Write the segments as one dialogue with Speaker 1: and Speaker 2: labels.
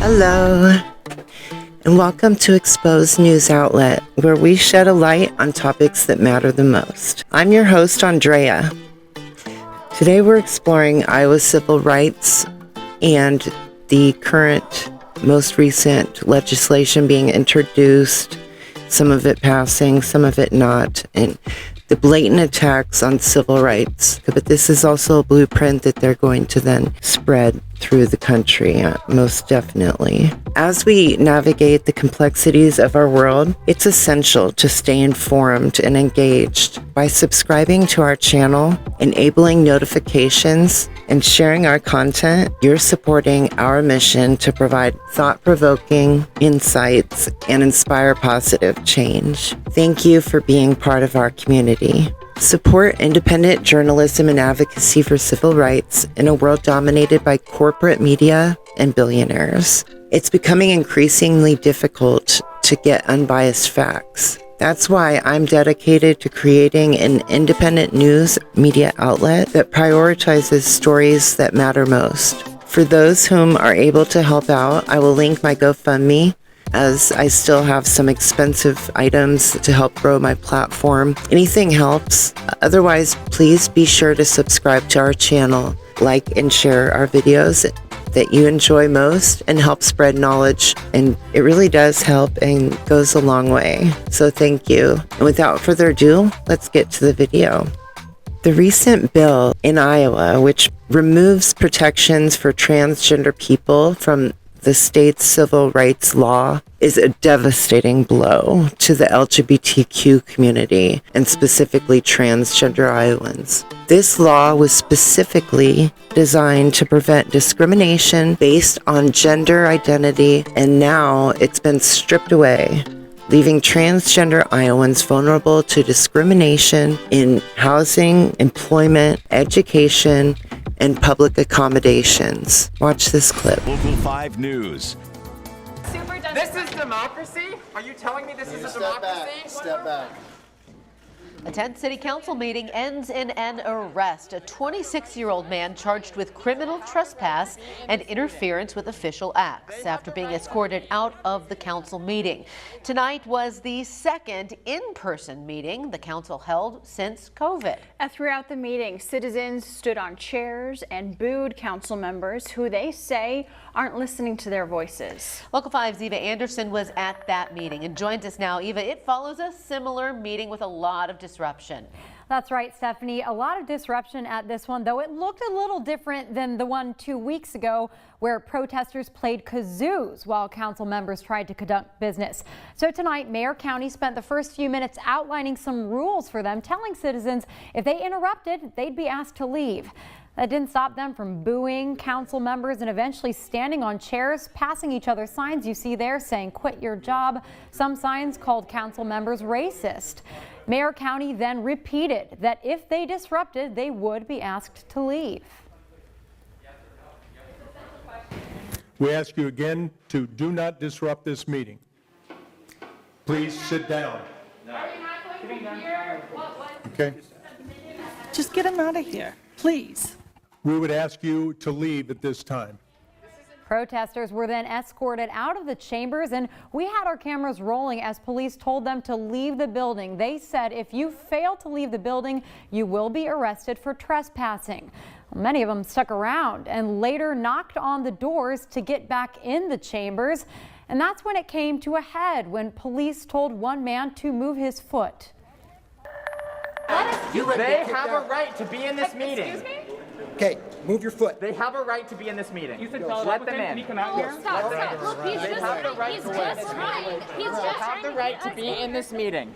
Speaker 1: Hello, and welcome to Exposed News Outlet, where we shed a light on topics that matter the most. I'm your host, Andrea. Today we're exploring Iowa's civil rights and the current, most recent legislation being introduced, some of it passing, some of it not, and the blatant attacks on civil rights. But this is also a blueprint that they're going to then spread through the country, most definitely. As we navigate the complexities of our world, it's essential to stay informed and engaged. By subscribing to our channel, enabling notifications, and sharing our content, you're supporting our mission to provide thought-provoking insights and inspire positive change. Thank you for being part of our community. Support independent journalism and advocacy for civil rights in a world dominated by corporate media and billionaires. It's becoming increasingly difficult to get unbiased facts. That's why I'm dedicated to creating an independent news media outlet that prioritizes stories that matter most. For those whom are able to help out, I will link my GoFundMe, as I still have some expensive items to help grow my platform. Anything helps. Otherwise, please be sure to subscribe to our channel, like and share our videos that you enjoy most, and help spread knowledge. And it really does help and goes a long way. So thank you. And without further ado, let's get to the video. The recent bill in Iowa, which removes protections for transgender people from the state's civil rights law, is a devastating blow to the LGBTQ community, and specifically transgender Iowans. This law was specifically designed to prevent discrimination based on gender identity, and now it's been stripped away, leaving transgender Iowans vulnerable to discrimination in housing, employment, education, and public accommodations. Watch this clip.
Speaker 2: Local 5 News.
Speaker 3: This is democracy? Are you telling me this is a democracy?
Speaker 4: Step back.
Speaker 5: A tense city council meeting ends in an arrest. A 26-year-old man charged with criminal trespass and interference with official acts after being escorted out of the council meeting. Tonight was the second in-person meeting the council held since COVID.
Speaker 6: Throughout the meeting, citizens stood on chairs and booed council members who they say aren't listening to their voices.
Speaker 5: Local 5's Eva Anderson was at that meeting and joins us now. Eva, it follows a similar meeting with a lot of disruption.
Speaker 7: That's right, Stephanie. A lot of disruption at this one, though it looked a little different than the one 2 weeks ago where protesters played kazoos while council members tried to conduct business. So tonight, Mayor County spent the first few minutes outlining some rules for them, telling citizens if they interrupted, they'd be asked to leave. That didn't stop them from booing council members and eventually standing on chairs, passing each other signs you see there saying, "Quit your job." Some signs called council members racist. Mayor County then repeated that if they disrupted, they would be asked to leave.
Speaker 8: We ask you again to do not disrupt this meeting. Please sit down. Okay.
Speaker 9: Just get him out of here, please.
Speaker 8: We would ask you to leave at this time.
Speaker 7: Protesters were then escorted out of the chambers, and we had our cameras rolling as police told them to leave the building. They said if you fail to leave the building, you will be arrested for trespassing. Many of them stuck around and later knocked on the doors to get back in the chambers. And that's when it came to a head when police told one man to move his foot.
Speaker 3: They have a right to be in this meeting.
Speaker 4: Excuse me? Okay, move your foot.
Speaker 3: They have a right to be in this meeting. Let them in.
Speaker 10: Stop. Look, he's just trying. He's just
Speaker 3: have the right to be in this meeting.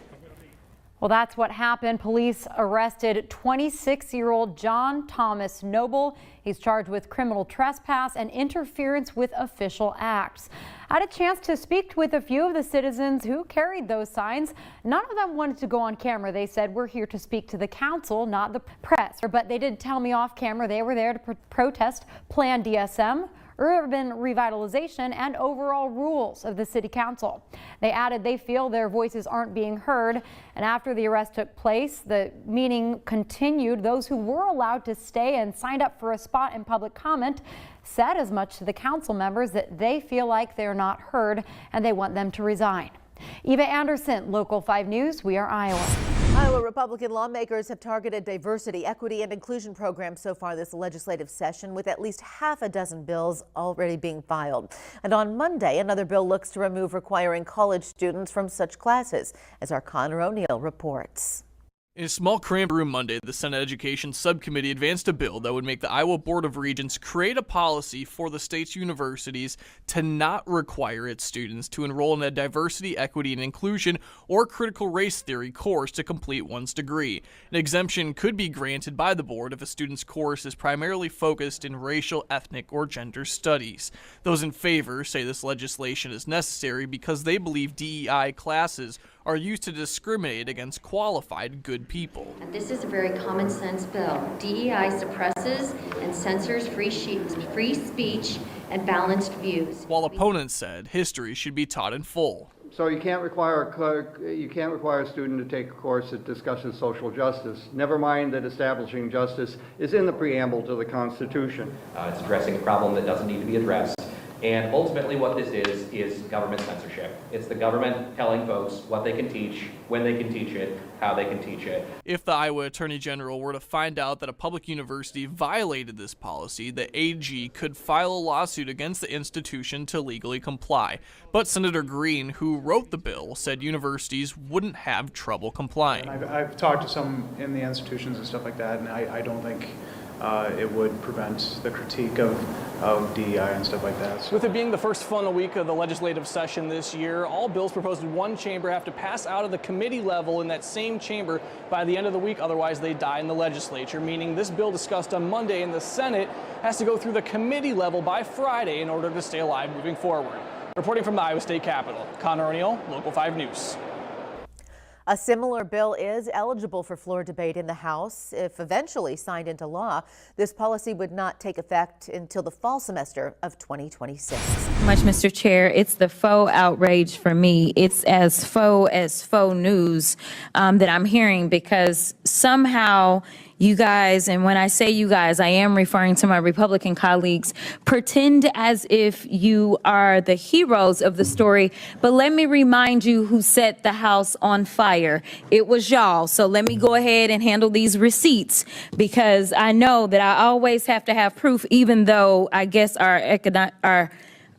Speaker 7: Well, that's what happened. Police arrested 26-year-old John Thomas Noble. He's charged with criminal trespass and interference with official acts. I had a chance to speak with a few of the citizens who carried those signs. None of them wanted to go on camera. They said, "We're here to speak to the council, not the press." But they did tell me off camera they were there to protest Plan DSM, urban revitalization, and overall rules of the city council. They added they feel their voices aren't being heard, and after the arrest took place, the meeting continued. Those who were allowed to stay and signed up for a spot in public comment said as much to the council members that they feel like they're not heard and they want them to resign. Eva Anderson, Local 5 News, we are Iowa.
Speaker 5: Iowa Republican lawmakers have targeted diversity, equity, and inclusion programs so far this legislative session, with at least half a dozen bills already being filed. And on Monday, another bill looks to remove requiring college students from such classes, as our Connor O'Neill reports.
Speaker 2: In a small cramped room Monday, the Senate Education Subcommittee advanced a bill that would make the Iowa Board of Regents create a policy for the state's universities to not require its students to enroll in a diversity, equity, and inclusion or critical race theory course to complete one's degree. An exemption could be granted by the board if a student's course is primarily focused in racial, ethnic, or gender studies. Those in favor say this legislation is necessary because they believe DEI classes are used to discriminate against qualified, good people.
Speaker 11: And this is a very common sense bill. DEI suppresses and censors free speech and balanced views.
Speaker 2: While opponents said history should be taught in full.
Speaker 12: So you can't require a student to take a course that discusses social justice. Never mind that establishing justice is in the preamble to the Constitution.
Speaker 13: It's addressing a problem that doesn't need to be addressed. And ultimately what this is government censorship. It's the government telling folks what they can teach, when they can teach it, how they can teach it.
Speaker 2: If the Iowa Attorney General were to find out that a public university violated this policy, the AG could file a lawsuit against the institution to legally comply. But Senator Green, who wrote the bill, said universities wouldn't have trouble complying.
Speaker 14: I've talked to some in the institutions and stuff like that, and I don't think it would prevent the critique of DEI and stuff like that.
Speaker 15: With it being the first funnel week of the legislative session this year, all bills proposed in one chamber have to pass out of the committee level in that same chamber by the end of the week, otherwise they die in the legislature, meaning this bill discussed on Monday in the Senate has to go through the committee level by Friday in order to stay alive moving forward. Reporting from the Iowa State Capitol, Connor O'Neill, Local 5 News.
Speaker 5: A similar bill is eligible for floor debate in the House. If eventually signed into law, this policy would not take effect until the fall semester of 2026.
Speaker 16: Much, Mr. Chair. It's the faux outrage for me. It's as faux news that I'm hearing, because somehow you guys, and when I say you guys, I am referring to my Republican colleagues, pretend as if you are the heroes of the story. But let me remind you who set the House on fire. It was y'all. So let me go ahead and handle these receipts, because I know that I always have to have proof, even though I guess our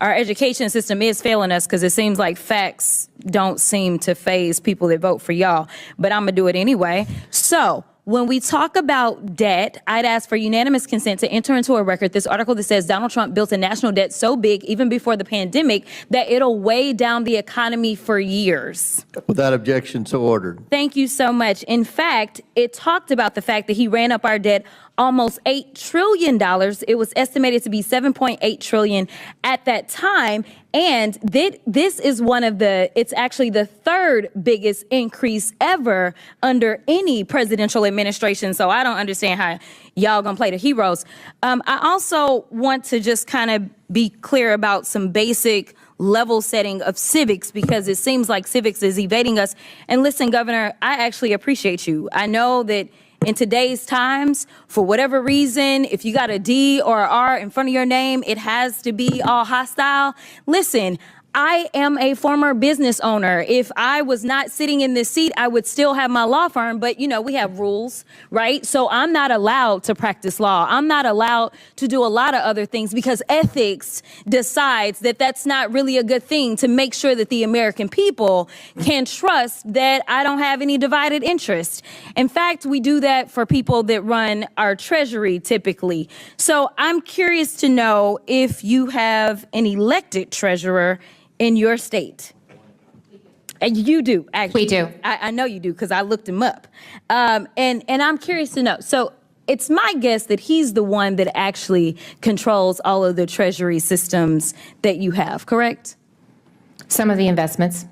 Speaker 16: education system is failing us, because it seems like facts don't seem to faze people that vote for y'all. But I'm going to do it anyway. So when we talk about debt, I'd ask for unanimous consent to enter into a record this article that says Donald Trump built a national debt so big, even before the pandemic, that it'll weigh down the economy for years.
Speaker 17: Without objection, so ordered.
Speaker 16: Thank you so much. In fact, it talked about the fact that he ran up our debt almost $8 trillion. It was estimated to be $7.8 trillion at that time. And this is it's actually the third biggest increase ever under any presidential administration. So I don't understand how y'all gonna play the heroes. I also want to just kind of be clear about some basic level setting of civics, because it seems like civics is evading us. And listen, Governor, I actually appreciate you. I know that in today's times, for whatever reason, if you got a D or an R in front of your name, it has to be all hostile. Listen, I am a former business owner. If I was not sitting in this seat, I would still have my law firm. But, you know, we have rules, right? So I'm not allowed to practice law. I'm not allowed to do a lot of other things, because ethics decides that that's not really a good thing, to make sure that the American people can trust that I don't have any divided interest. In fact, we do that for people that run our treasury typically. So I'm curious to know if you have an elected treasurer in your state. And you do, actually.
Speaker 18: We do.
Speaker 16: I know you do, because I looked him up. And I'm curious to know. So it's my guess that he's the one that actually controls all of the treasury systems that you have, correct?
Speaker 18: Some of the investments.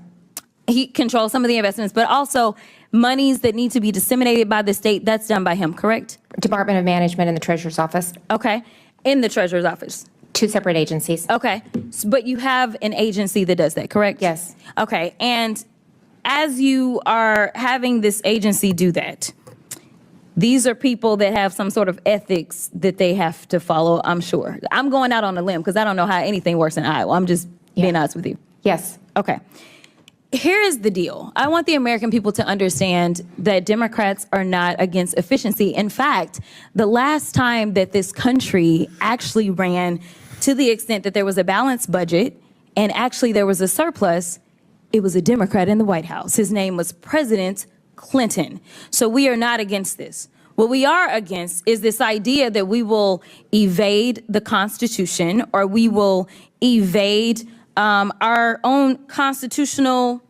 Speaker 16: He controls some of the investments, but also monies that need to be disseminated by the state, that's done by him, correct?
Speaker 18: Department of Management in the Treasurer's Office.
Speaker 16: Okay, in the Treasurer's Office.
Speaker 18: 2 separate agencies.
Speaker 16: Okay, but you have an agency that does that, correct?
Speaker 18: Yes.
Speaker 16: Okay, and as you are having this agency do that, these are people that have some sort of ethics that they have to follow, I'm sure. I'm going out on a limb because I don't know how anything works in Iowa. I'm just being honest with you.
Speaker 18: Yes.
Speaker 16: Okay. Here is the deal. I want the American people to understand that Democrats are not against efficiency. In fact, the last time that this country actually ran to the extent that there was a balanced budget and actually there was a surplus, it was a Democrat in the White House. His name was President Clinton. So we are not against this. What we are against is this idea that we will evade the Constitution or we will evade our own constitutional.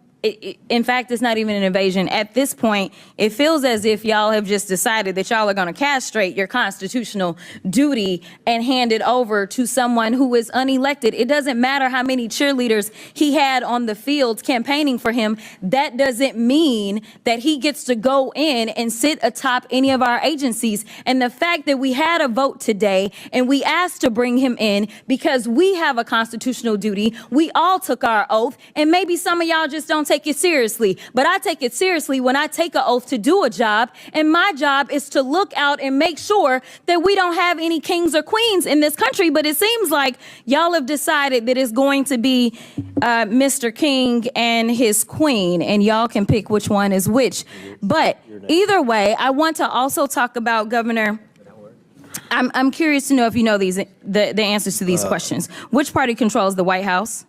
Speaker 16: In fact, it's not even an invasion. At this point, it feels as if y'all have just decided that y'all are going to castrate your constitutional duty and hand it over to someone who is unelected. It doesn't matter how many cheerleaders he had on the field campaigning for him. That doesn't mean that he gets to go in and sit atop any of our agencies. And the fact that we had a vote today and we asked to bring him in because we have a constitutional duty, we all took our oath, and maybe some of y'all just don't take it seriously, but I take it seriously when I take an oath to do a job, and my job is to look out and make sure that we don't have any kings or queens in this country. But it seems like y'all have decided that it's going to be Mr. King and his queen, and y'all can pick which one is which. But either way, I want to also talk about Governor. I'm curious to know if you know the answers to these questions. Which party controls the White House?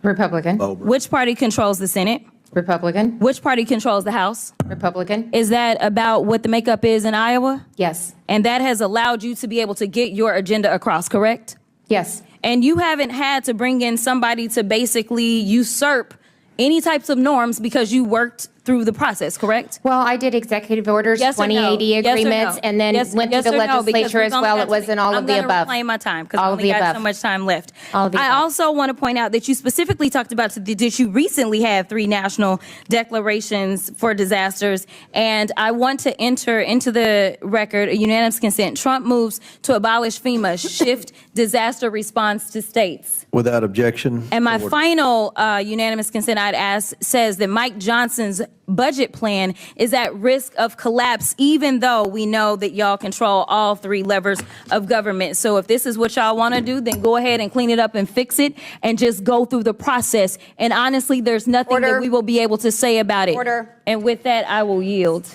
Speaker 18: Republican.
Speaker 16: Which party controls the Senate?
Speaker 18: Republican.
Speaker 16: Which party controls the House?
Speaker 18: Republican.
Speaker 16: Is that about what the makeup is in Iowa?
Speaker 18: Yes.
Speaker 16: And that has allowed you to be able to get your agenda across, correct?
Speaker 18: Yes.
Speaker 16: And you haven't had to bring in somebody to basically usurp any types of norms because you worked through the process, correct?
Speaker 18: Well, I did executive orders,
Speaker 16: Yes or no?
Speaker 18: 2080
Speaker 16: Yes or
Speaker 18: agreements,
Speaker 16: no?
Speaker 18: and then
Speaker 16: Yes-
Speaker 18: went
Speaker 16: yes
Speaker 18: to the
Speaker 16: or no? Because
Speaker 18: legislature
Speaker 16: we're
Speaker 18: as
Speaker 16: gonna
Speaker 18: well.
Speaker 16: have
Speaker 18: It wasn't all of the above.
Speaker 16: I'm going to reclaim my time because I
Speaker 18: All of
Speaker 16: only
Speaker 18: the
Speaker 16: got
Speaker 18: above.
Speaker 16: so much time left.
Speaker 18: All of the
Speaker 16: I
Speaker 18: above.
Speaker 16: also want to point out that you specifically talked about that you recently had 3 national declarations for disasters, and I want to enter into the record a unanimous consent. Trump moves to abolish FEMA, shift disaster response to states.
Speaker 17: Without objection.
Speaker 16: And my
Speaker 17: Order.
Speaker 16: final unanimous consent I'd ask says that Mike Johnson's budget plan is at risk of collapse, even though we know that y'all control all 3 levers of government. So if this is what y'all want to do, then go ahead and clean it up and fix it and just go through the process. And honestly, there's nothing that we will be able to say about it.
Speaker 18: Order.
Speaker 16: And with that, I will yield.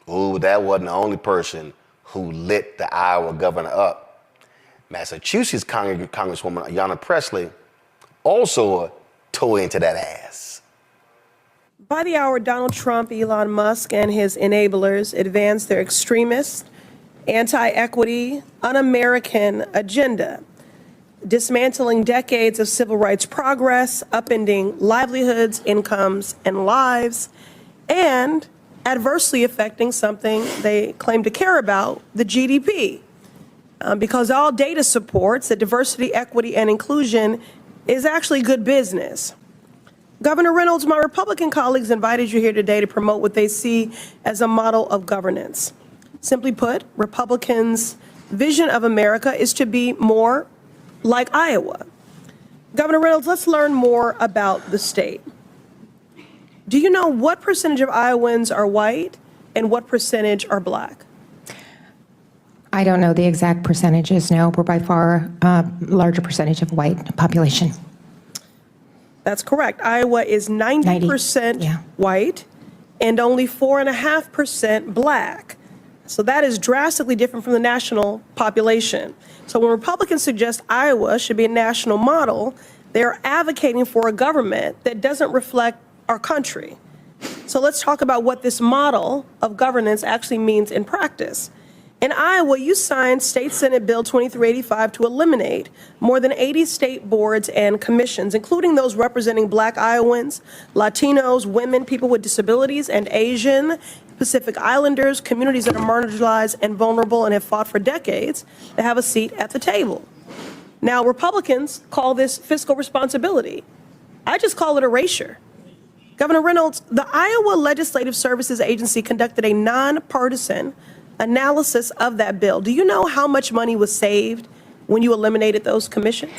Speaker 19: Ooh, that wasn't the only person who lit the Iowa governor up. Massachusetts Congresswoman Ayanna Pressley also tore into that ass.
Speaker 20: By the hour, Donald Trump, Elon Musk, and his enablers advance their extremist, anti-equity, un-American agenda, dismantling decades of civil rights progress, upending livelihoods, incomes, and lives, and adversely affecting something they claim to care about, the GDP. Because all data supports that diversity, equity, and inclusion is actually good business. Governor Reynolds, my Republican colleagues invited you here today to promote what they see as a model of governance. Simply put, Republicans' vision of America is to be more like Iowa. Governor Reynolds, let's learn more about the state. Do you know what percentage of Iowans are white and what percentage are black?
Speaker 18: I don't know the exact percentages, no. We're by far a larger percentage of white population.
Speaker 20: That's correct. Iowa is 90% white and only 4.5% black. So that is drastically different from the national population. So when Republicans suggest Iowa should be a national model, they're advocating for a government that doesn't reflect our country. So let's talk about what this model of governance actually means in practice. In Iowa, you signed State Senate Bill 2385 to eliminate more than 80 state boards and commissions, including those representing Black Iowans, Latinos, women, people with disabilities, and Asian, Pacific Islanders, communities that are marginalized and vulnerable and have fought for decades to have a seat at the table. Now, Republicans call this fiscal responsibility. I just call it erasure. Governor Reynolds, the Iowa Legislative Services Agency conducted a nonpartisan analysis of that bill. Do you know how much money was saved when you eliminated those commissions?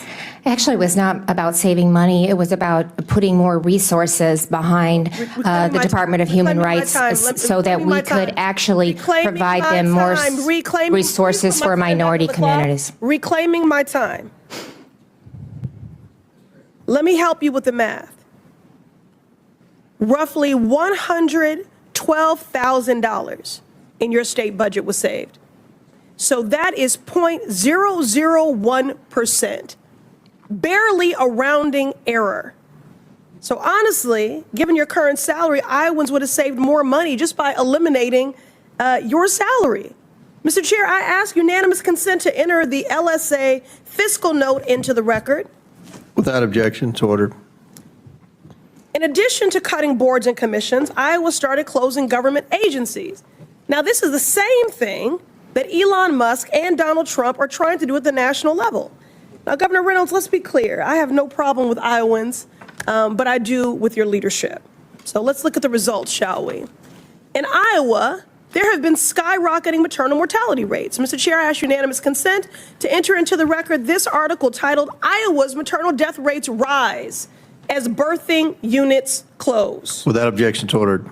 Speaker 18: Actually, it was not about saving money. It was about putting more resources behind the Department of Human Rights so that we could actually provide them more resources for minority communities.
Speaker 20: Reclaiming my time. Let me help you with the math. Roughly $112,000 in your state budget was saved. So that is 0.001%, barely a rounding error. So honestly, given your current salary, Iowans would have saved more money just by eliminating your salary. Mr. Chair, I ask unanimous consent to enter the LSA fiscal note into the record.
Speaker 17: Without objection, it's ordered.
Speaker 20: In addition to cutting boards and commissions, Iowa started closing government agencies. Now, this is the same thing that Elon Musk and Donald Trump are trying to do at the national level. Now, Governor Reynolds, let's be clear. I have no problem with Iowans, but I do with your leadership. So let's look at the results, shall we? In Iowa, there have been skyrocketing maternal mortality rates. Mr. Chair, I ask unanimous consent to enter into the record this article titled, Iowa's Maternal Death Rates Rise as Birthing Units Close.
Speaker 17: Without objection, it's ordered.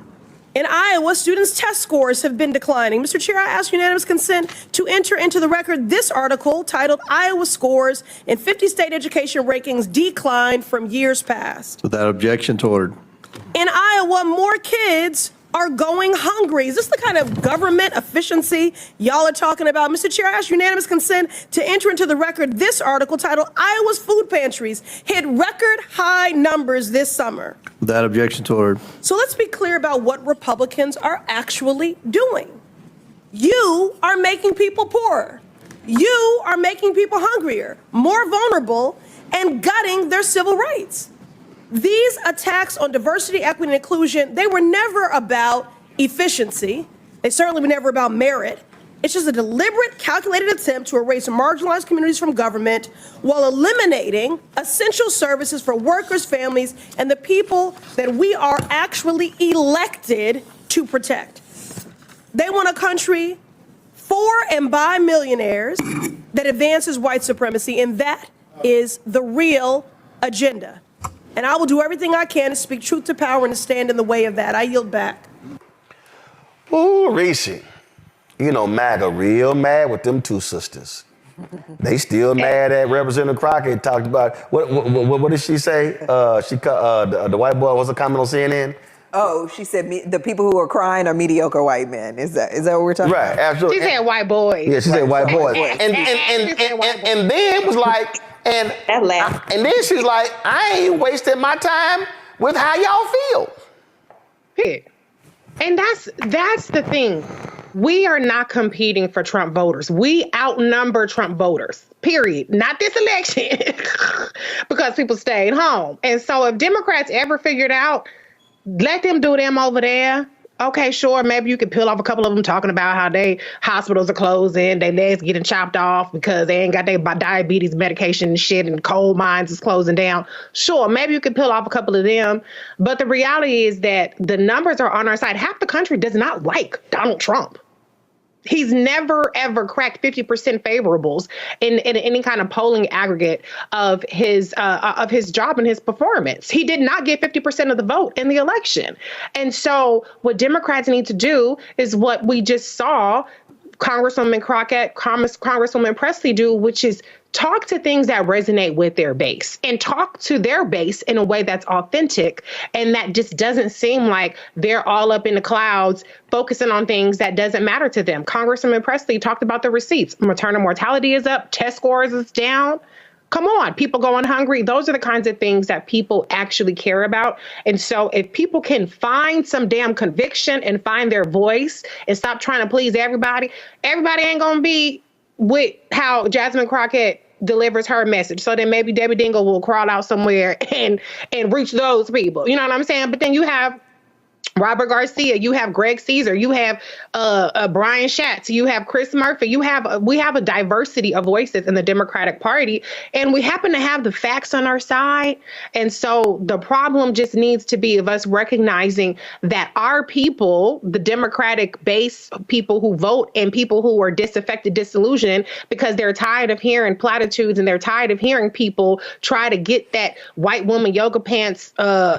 Speaker 20: In Iowa, students' test scores have been declining. Mr. Chair, I ask unanimous consent to enter into the record this article titled, Iowa Scores in 50 State Education Rankings Decline from Years Past.
Speaker 17: Without objection, it's ordered.
Speaker 20: In Iowa, more kids are going hungry. Is this the kind of government efficiency y'all are talking about? Mr. Chair, I ask unanimous consent to enter into the record this article titled, Iowa's food pantries hit record high numbers this summer.
Speaker 17: Without objection, it's ordered.
Speaker 20: So let's be clear about what Republicans are actually doing. You are making people poorer. You are making people hungrier, more vulnerable, and gutting their civil rights. These attacks on diversity, equity, and inclusion, they were never about efficiency. They certainly were never about merit. It's just a deliberate, calculated attempt to erase marginalized communities from government while eliminating essential services for workers, families, and the people that we are actually elected to protect. They want a country for and by millionaires that advances white supremacy, and that is the real agenda. And I will do everything I can to speak truth to power and to stand in the way of that. I yield back.
Speaker 19: Ooh, Reese. You know, MAGA real mad with them two sisters. They still mad at Representative Crockett. Talked about, what did she say? The white boy, what's the comment on CNN?
Speaker 21: Oh, she said the people who are crying are mediocre white men. Is that what we're talking about?
Speaker 19: Right, absolutely.
Speaker 10: She said white boys.
Speaker 19: Yeah, she said white boys. And then was like, and then she's like, I ain't wasting my time with how y'all feel.
Speaker 10: Yeah. And that's the thing. We are not competing for Trump voters. We outnumber Trump voters, period. Not this election, because people stayed home. And so if Democrats ever figured out, let them do them over there. Okay, sure, maybe you could peel off a couple of them talking about how they hospitals are closing, their legs getting chopped off because they ain't got their diabetes medication and shit, and coal mines is closing down. Sure, maybe you could peel off a couple of them. But the reality is that the numbers are on our side. Half the country does not like Donald Trump. He's never, ever cracked 50% favorables in any kind of polling aggregate of his job and his performance. He did not get 50% of the vote in the election. And so what Democrats need to do is what we just saw Congresswoman Crockett, Congresswoman Presley do, which is talk to things that resonate with their base and talk to their base in a way that's authentic and that just doesn't seem like they're all up in the clouds focusing on things that doesn't matter to them. Congresswoman Presley talked about the receipts. Maternal mortality is up, test scores is down. Come on, people going hungry. Those are the kinds of things that people actually care about. And so if people can find some damn conviction and find their voice and stop trying to please everybody ain't going to be with how Jasmine Crockett delivers her message. So then maybe Debbie Dingell will crawl out somewhere and reach those people. You know what I'm saying? But then you have Robert Garcia, you have Greg Caesar, you have Brian Schatz, you have Chris Murphy, we have a diversity of voices in the Democratic Party, and we happen to have the facts on our side. And so the problem just needs to be of us recognizing that our people, the Democratic base people who vote and people who are disaffected, disillusioned, because they're tired of hearing platitudes and they're tired of hearing people try to get that white woman yoga pants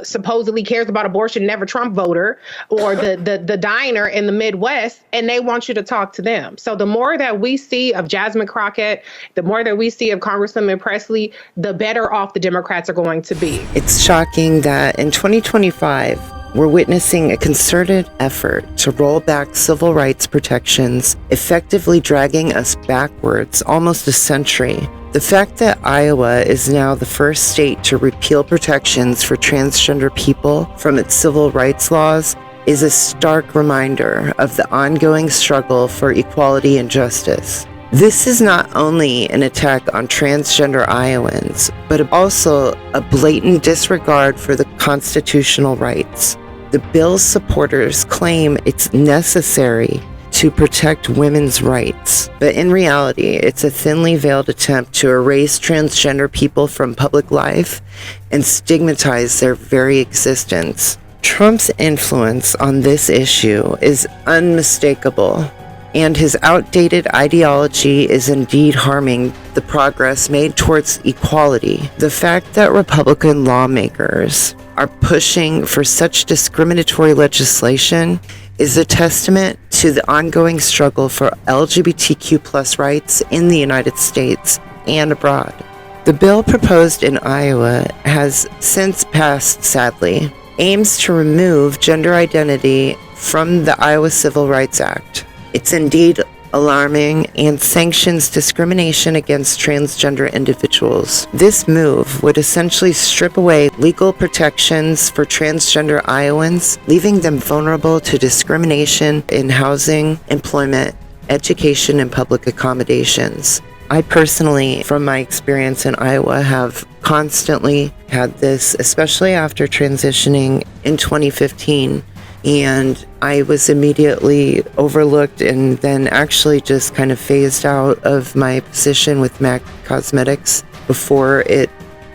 Speaker 10: supposedly cares about abortion, never Trump voter, or the diner in the Midwest, and they want you to talk to them. So the more that we see of Jasmine Crockett, the more that we see of Congresswoman Presley, the better off the Democrats are going to be.
Speaker 1: It's shocking that in 2025, we're witnessing a concerted effort to roll back civil rights protections, effectively dragging us backwards almost a century. The fact that Iowa is now the first state to repeal protections for transgender people from its civil rights laws is a stark reminder of the ongoing struggle for equality and justice. This is not only an attack on transgender Iowans, but also a blatant disregard for the constitutional rights. The bill's supporters claim it's necessary to protect women's rights, but in reality, it's a thinly veiled attempt to erase transgender people from public life and stigmatize their very existence. Trump's influence on this issue is unmistakable, and his outdated ideology is indeed harming the progress made towards equality. The fact that Republican lawmakers are pushing for such discriminatory legislation is a testament to the ongoing struggle for LGBTQ+ rights in the United States and abroad. The bill proposed in Iowa has since passed, sadly, aims to remove gender identity from the Iowa Civil Rights Act. It's indeed alarming and sanctions discrimination against transgender individuals. This move would essentially strip away legal protections for transgender Iowans, leaving them vulnerable to discrimination in housing, employment, education, and public accommodations. I personally, from my experience in Iowa, have constantly had this, especially after transitioning in 2015. And I was immediately overlooked and then actually just kind of phased out of my position with MAGA Cosmetics before it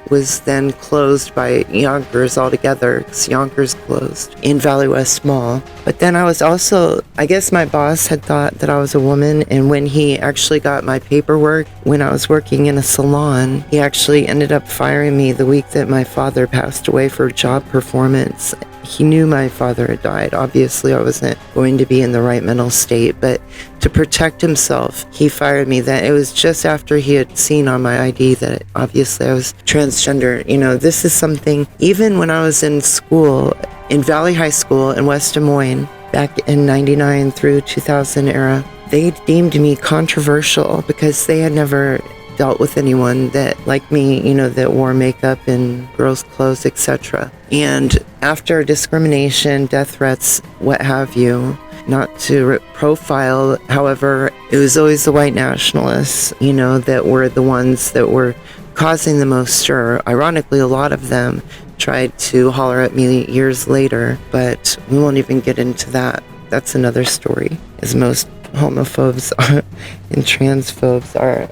Speaker 1: was then closed by Yonkers altogether, because Yonkers closed in Valley West Mall. But then I was also, I guess my boss had thought that I was a woman, and when he actually got my paperwork, when I was working in a salon, he actually ended up firing me the week that my father passed away for job performance. He knew my father had died. Obviously, I wasn't going to be in the right mental state, but to protect himself, he fired me. That it was just after he had seen on my ID that obviously I was transgender. You know, this is something, even when I was in school, in Valley High School in West Des Moines, back in 99 through 2000 era, they deemed me controversial because they had never dealt with anyone that, like me, you know, that wore makeup and girls' clothes, etc. And after discrimination, death threats, what have you, not to profile, however, it was always the white nationalists, you know, that were the ones that were causing the most stir. Ironically, a lot of them tried to holler at me years later, but we won't even get into that. That's another story, as most homophobes and transphobes are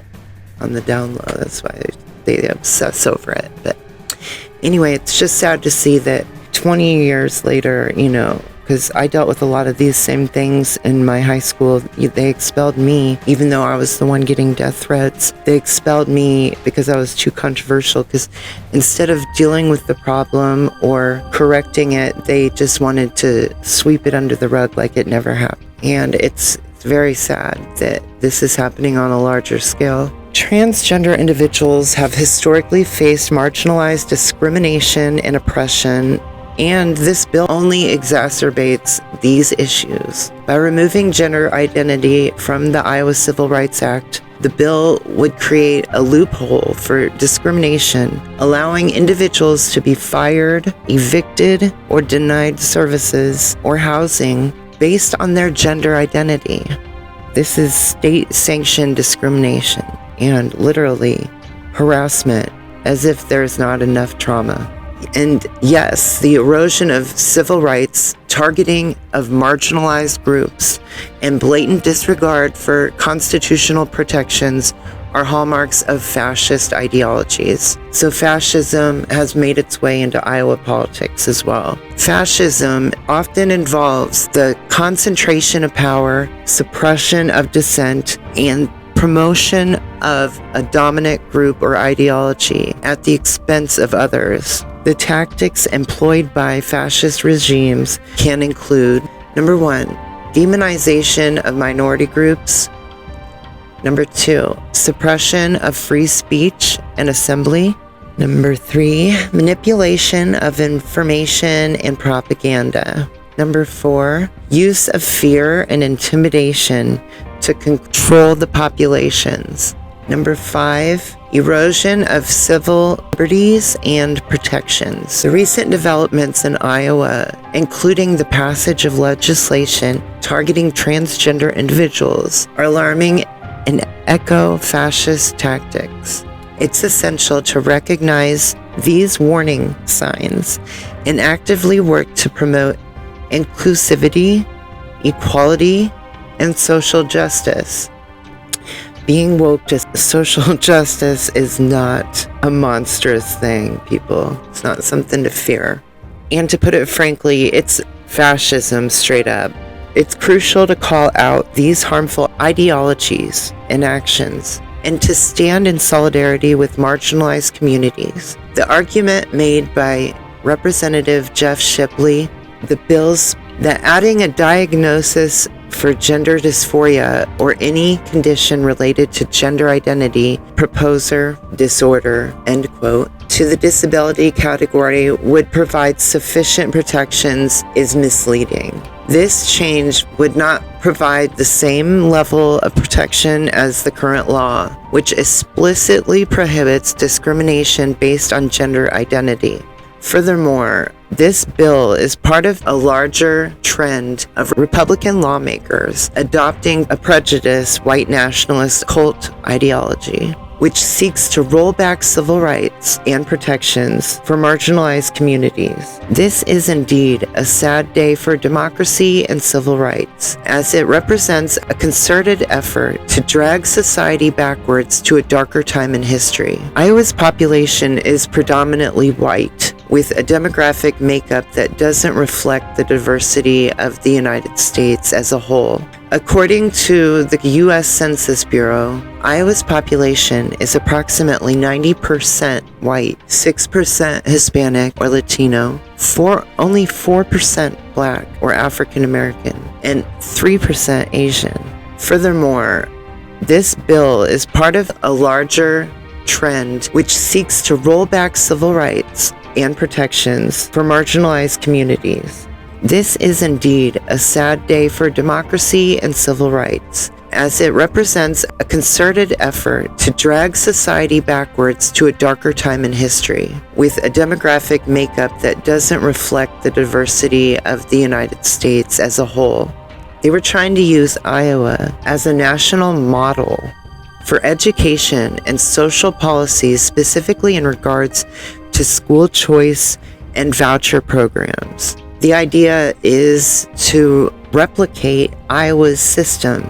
Speaker 1: on the down low. That's why they obsess over it. But anyway, it's just sad to see that 20 years later, you know, because I dealt with a lot of these same things in my high school. They expelled me, even though I was the one getting death threats. They expelled me because I was too controversial, because instead of dealing with the problem or correcting it, they just wanted to sweep it under the rug like it never happened. And it's very sad that this is happening on a larger scale. Transgender individuals have historically faced marginalized discrimination and oppression, and this bill only exacerbates these issues. By removing gender identity from the Iowa Civil Rights Act, the bill would create a loophole for discrimination, allowing individuals to be fired, evicted, or denied services or housing based on their gender identity. This is state-sanctioned discrimination and literally harassment, as if there's not enough trauma. And yes, the erosion of civil rights targeting of marginalized groups, and blatant disregard for constitutional protections are hallmarks of fascist ideologies. So fascism has made its way into Iowa politics as well. Fascism often involves the concentration of power, suppression of dissent, and promotion of a dominant group or ideology at the expense of others. The tactics employed by fascist regimes can include, number 1, demonization of minority groups. Number 2, suppression of free speech and assembly. Number 3, manipulation of information and propaganda. Number 4, use of fear and intimidation to control the populations. Number 5, erosion of civil liberties and protections. The recent developments in Iowa, including the passage of legislation targeting transgender individuals, are alarming and echo fascist tactics. It's essential to recognize these warning signs and actively work to promote inclusivity, equality, and social justice. Being woke to social justice is not a monstrous thing, people. It's not something to fear. And to put it frankly, it's fascism straight up. It's crucial to call out these harmful ideologies and actions and to stand in solidarity with marginalized communities. The argument made by Representative Jeff Shipley, the bills that adding a diagnosis for gender dysphoria or any condition related to gender identity, proposer, disorder, end quote, to the disability category would provide sufficient protections is misleading. This change would not provide the same level of protection as the current law, which explicitly prohibits discrimination based on gender identity. Furthermore, this bill is part of a larger trend of Republican lawmakers adopting a prejudiced white nationalist cult ideology, which seeks to roll back civil rights and protections for marginalized communities. This is indeed a sad day for democracy and civil rights, as it represents a concerted effort to drag society backwards to a darker time in history. Iowa's population is predominantly white, with a demographic makeup that doesn't reflect the diversity of the United States as a whole. According to the U.S. Census Bureau, Iowa's population is approximately 90% white, 6% Hispanic or Latino, only 4% Black or African American, and 3% Asian. Furthermore, this bill is part of a larger trend which seeks to roll back civil rights and protections for marginalized communities. This is indeed a sad day for democracy and civil rights, as it represents a concerted effort to drag society backwards to a darker time in history, with a demographic makeup that doesn't reflect the diversity of the United States as a whole. They were trying to use Iowa as a national model for education and social policies, specifically in regards to school choice and voucher programs. The idea is to replicate Iowa's system,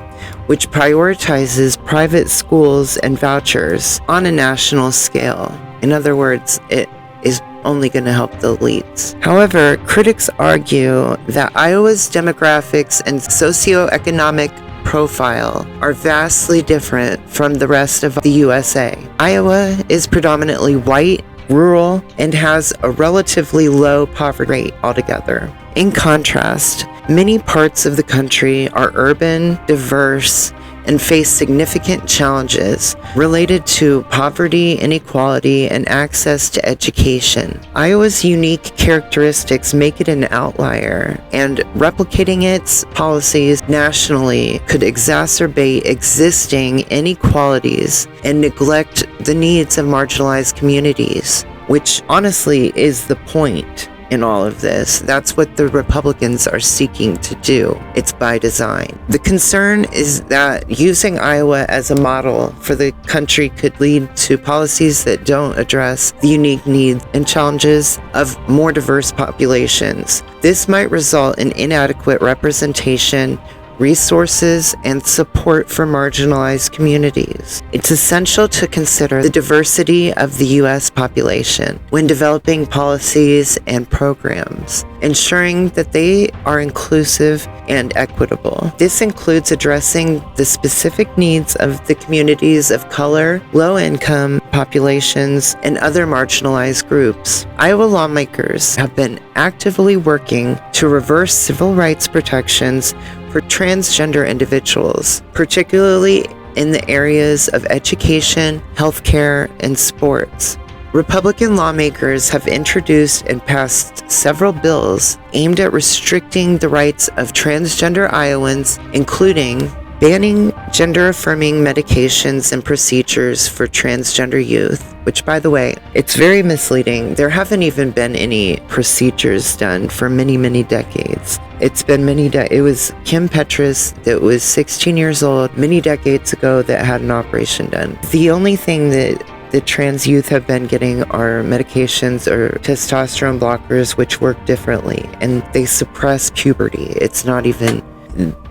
Speaker 1: which prioritizes private schools and vouchers on a national scale. In other words, it is only going to help the elites. However, critics argue that Iowa's demographics and socioeconomic profile are vastly different from the rest of the USA. Iowa is predominantly white, rural, and has a relatively low poverty rate altogether. In contrast, many parts of the country are urban, diverse, and face significant challenges related to poverty, inequality, and access to education. Iowa's unique characteristics make it an outlier, and replicating its policies nationally could exacerbate existing inequalities and neglect the needs of marginalized communities, which honestly is the point. in all of this. That's what the Republicans are seeking to do. It's by design. The concern is that using Iowa as a model for the country could lead to policies that don't address the unique needs and challenges of more diverse populations. This might result in inadequate representation, resources, and support for marginalized communities. It's essential to consider the diversity of the U.S. population when developing policies and programs, ensuring that they are inclusive and equitable. This includes addressing the specific needs of the communities of color, low-income populations, and other marginalized groups. Iowa lawmakers have been actively working to reverse civil rights protections for transgender individuals, particularly in the areas of education, healthcare, and sports. Republican lawmakers have introduced and passed several bills aimed at restricting the rights of transgender Iowans, including banning gender-affirming medications and procedures for transgender youth, which, by the way, it's very misleading. There haven't even been any procedures done for many, many decades. It's been it was Kim Petras that was 16 years old many decades ago that had an operation done. The only thing that the trans youth have been getting are medications or testosterone blockers, which work differently, and they suppress puberty. It's not even...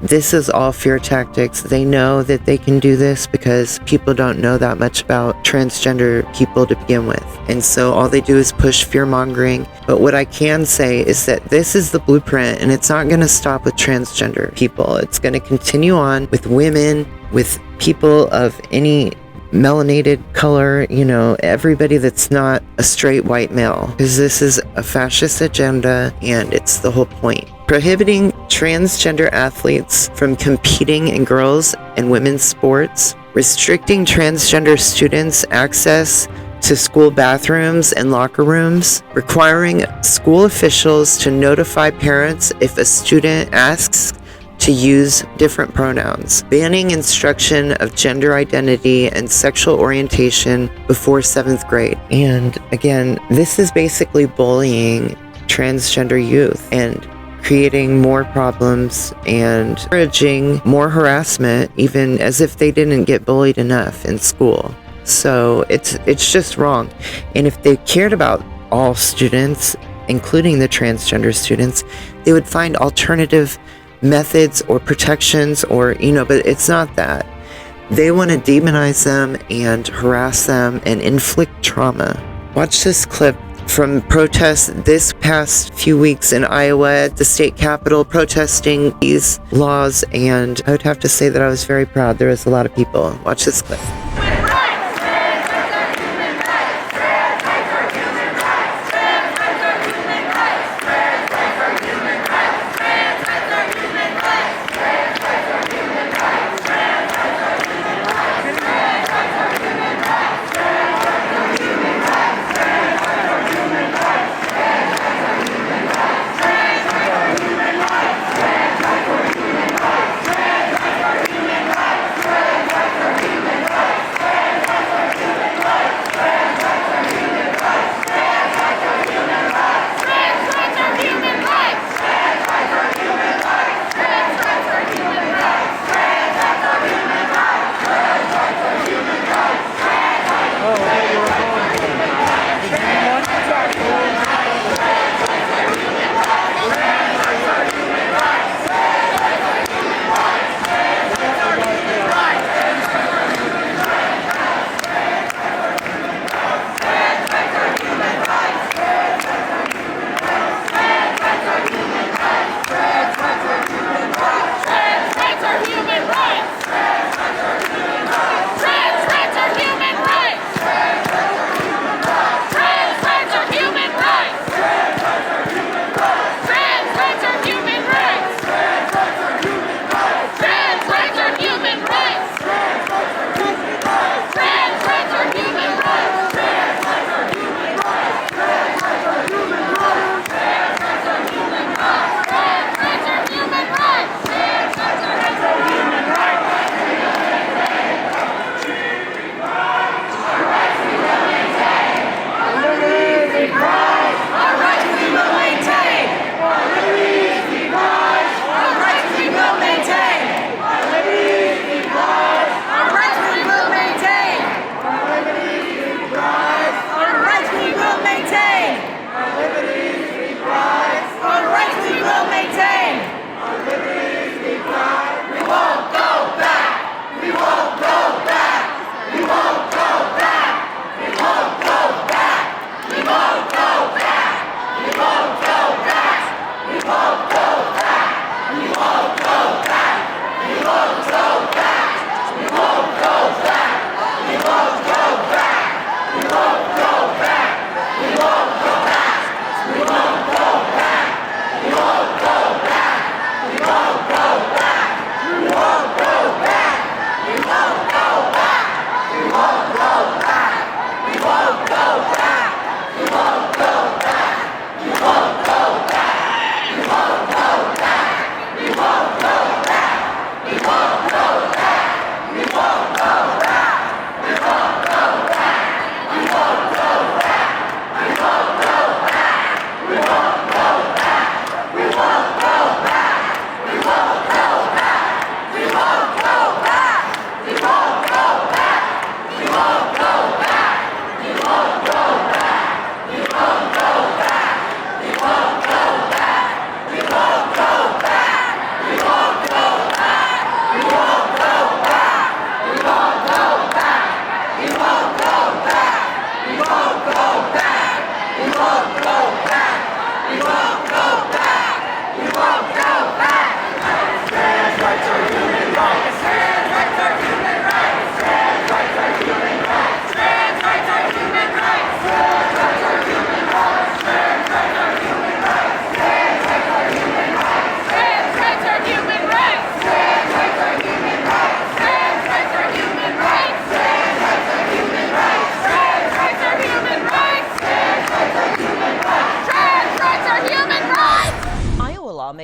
Speaker 1: This is all fear tactics. They know that they can do this because people don't know that much about transgender people to begin with. And so all they do is push fear-mongering. But what I can say is that this is the blueprint, and it's not going to stop with transgender people. It's going to continue on with women, with people of any melanated color, everybody that's not a straight white male, because this is a fascist agenda, and it's the whole point. Prohibiting transgender athletes from competing in girls' and women's sports, restricting transgender students' access to school bathrooms and locker rooms, requiring school officials to notify parents if a student asks to use different pronouns, banning instruction of gender identity and sexual orientation before 7th grade. And again, this is basically bullying transgender youth and creating more problems and encouraging more harassment, even as if they didn't get bullied enough in school. So it's just wrong. And if they cared about all students, including the transgender students, they would find alternative methods or protections or, but it's not that. They want to demonize them and harass them and inflict trauma. Watch this clip from protests this past few weeks in Iowa at the state capitol protesting these laws, and I would have to say that I was very proud. There was a lot of people. Watch this clip.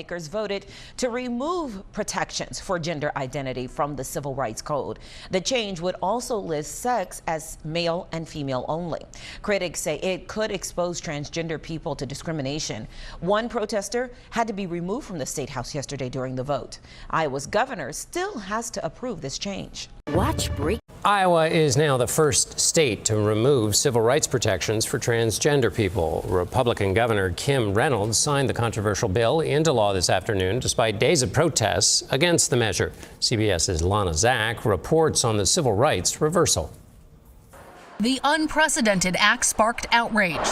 Speaker 6: lawmakers voted to remove protections for gender identity from the Civil Rights Code. The change would also list sex as male and female only. Critics say it could expose transgender people to discrimination. One protester had to be removed from the State House yesterday during the vote. Iowa's governor still has to approve this change. Watch break.
Speaker 22: Iowa is now the first state to remove civil rights protections for transgender people. Republican Governor Kim Reynolds signed the controversial bill into law this afternoon despite days of protests against the measure. CBS's Lana Zach reports on the civil rights reversal.
Speaker 23: The unprecedented act sparked outrage.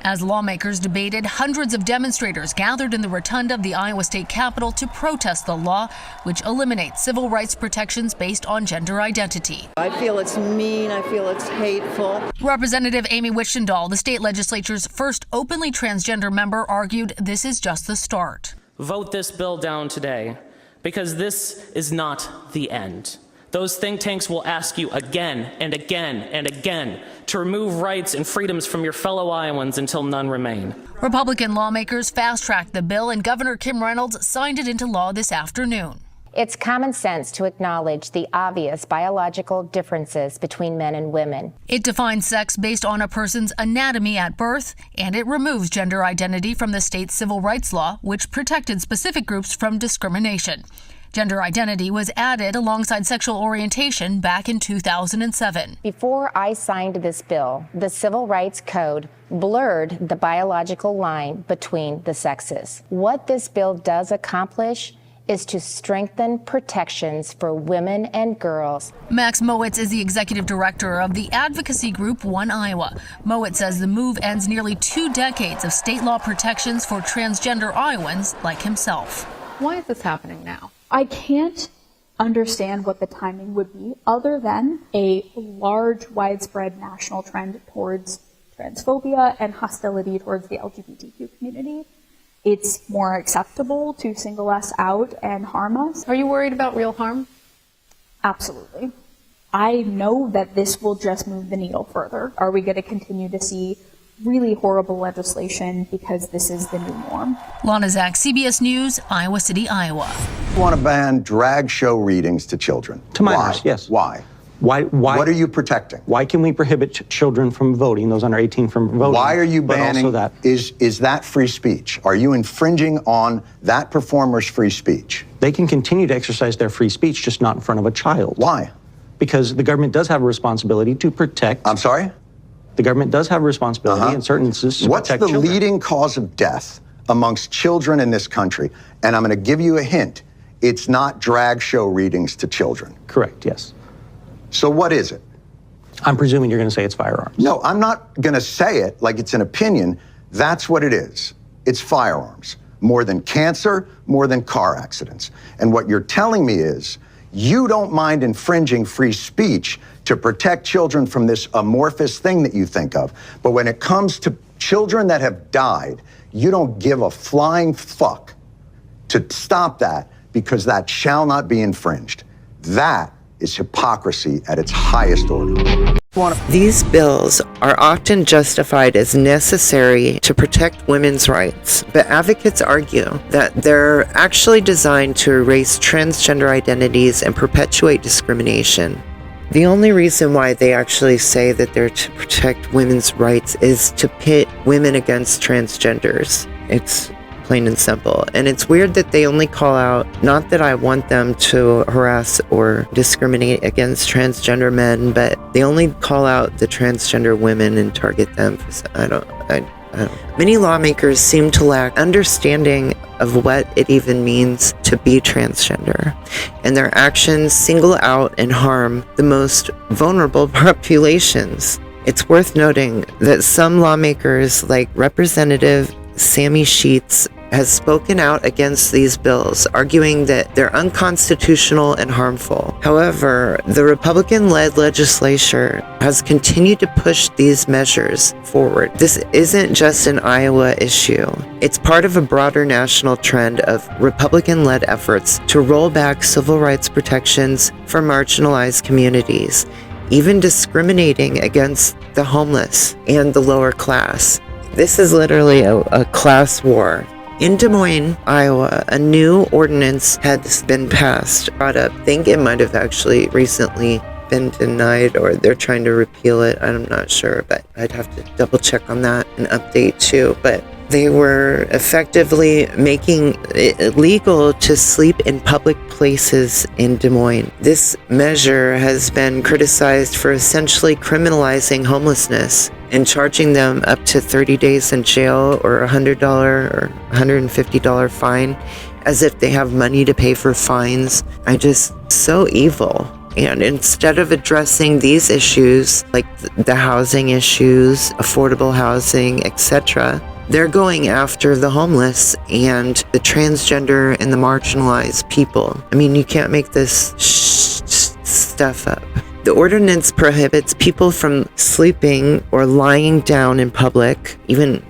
Speaker 23: As lawmakers debated, hundreds of demonstrators gathered in the rotunda of the Iowa State Capitol to protest the law, which eliminates civil rights protections based on gender identity.
Speaker 24: I feel it's mean. I feel it's hateful.
Speaker 23: Representative Amy Wichtendahl, the state legislature's first openly transgender member, argued this is just the start.
Speaker 25: Vote this bill down today, because this is not the end. Those think tanks will ask you again and again and again to remove rights and freedoms from your fellow Iowans until none remain.
Speaker 23: Republican lawmakers fast-tracked the bill, and Governor Kim Reynolds signed it into law this afternoon.
Speaker 18: It's common sense to acknowledge the obvious biological differences between men and women.
Speaker 23: It defines sex based on a person's anatomy at birth, and it removes gender identity from the state's civil rights law, which protected specific groups from discrimination. Gender identity was added alongside sexual orientation back in 2007.
Speaker 18: Before I signed this bill, the Civil Rights Code blurred the biological line between the sexes. What this bill does accomplish is to strengthen protections for women and girls.
Speaker 23: Max Mowitz is the executive director of the advocacy group One Iowa. Mowitz says the move ends nearly 2 decades of state law protections for transgender Iowans like himself.
Speaker 26: Why is this happening now? I can't understand what the timing would be other than a large, widespread national trend towards transphobia and hostility towards the LGBTQ community. It's more acceptable to single us out and harm us. Are you worried about real harm? Absolutely. I know that this will just move the needle further. Are we going to continue to see really horrible legislation because this is the new norm?
Speaker 23: Lana Zach, CBS News, Iowa City, Iowa.
Speaker 27: You want to ban drag show readings to children?
Speaker 28: To minors, yes.
Speaker 27: Why?
Speaker 28: Why?
Speaker 27: What are you protecting?
Speaker 28: Why can we prohibit children from voting, those under 18 from voting?
Speaker 27: Why are you banning?
Speaker 28: Also that?
Speaker 27: Is that free speech? Are you infringing on that performer's free speech?
Speaker 28: They can continue to exercise their free speech, just not in front of a child.
Speaker 27: Why?
Speaker 28: Because the government does have a responsibility to protect.
Speaker 27: I'm sorry?
Speaker 28: The government does have a responsibility in certain instances to
Speaker 27: What's
Speaker 28: protect
Speaker 27: the
Speaker 28: children.
Speaker 27: leading cause of death amongst children in this country? And I'm going to give you a hint. It's not drag show readings to children.
Speaker 28: Correct, yes.
Speaker 27: So what is it?
Speaker 28: I'm presuming you're going to say it's firearms.
Speaker 27: No, I'm not going to say it like it's an opinion. That's what it is. It's firearms. More than cancer, more than car accidents. And what you're telling me is you don't mind infringing free speech to protect children from this amorphous thing that you think of. But when it comes to children that have died, you don't give a flying fuck to stop that because that shall not be infringed. That is hypocrisy at its highest order.
Speaker 1: These bills are often justified as necessary to protect women's rights, but advocates argue that they're actually designed to erase transgender identities and perpetuate discrimination. The only reason why they actually say that they're to protect women's rights is to pit women against transgenders. It's plain and simple. And it's weird that they only call out, not that I want them to harass or discriminate against transgender men, but they only call out the transgender women and target them. I don't. Many lawmakers seem to lack understanding of what it even means to be transgender, and their actions single out and harm the most vulnerable populations. It's worth noting that some lawmakers, like Representative Sammy Sheets, has spoken out against these bills, arguing that they're unconstitutional and harmful. However, the Republican-led legislature has continued to push these measures forward. This isn't just an Iowa issue. It's part of a broader national trend of Republican-led efforts to roll back civil rights protections for marginalized communities, even discriminating against the homeless and the lower class. This is literally a class war. In Des Moines, Iowa, a new ordinance has been passed, brought up. I think it might have actually recently been denied, or they're trying to repeal it. I'm not sure, but I'd have to double check on that and update too. But they were effectively making it illegal to sleep in public places in Des Moines. This measure has been criticized for essentially criminalizing homelessness and charging them up to 30 days in jail or a $100 or $150 fine, as if they have money to pay for fines. So evil. And instead of addressing these issues, like the housing issues, affordable housing, etc., they're going after the homeless and the transgender and the marginalized people. I mean, you can't make this stuff up. The ordinance prohibits people from sleeping or lying down in public. Even,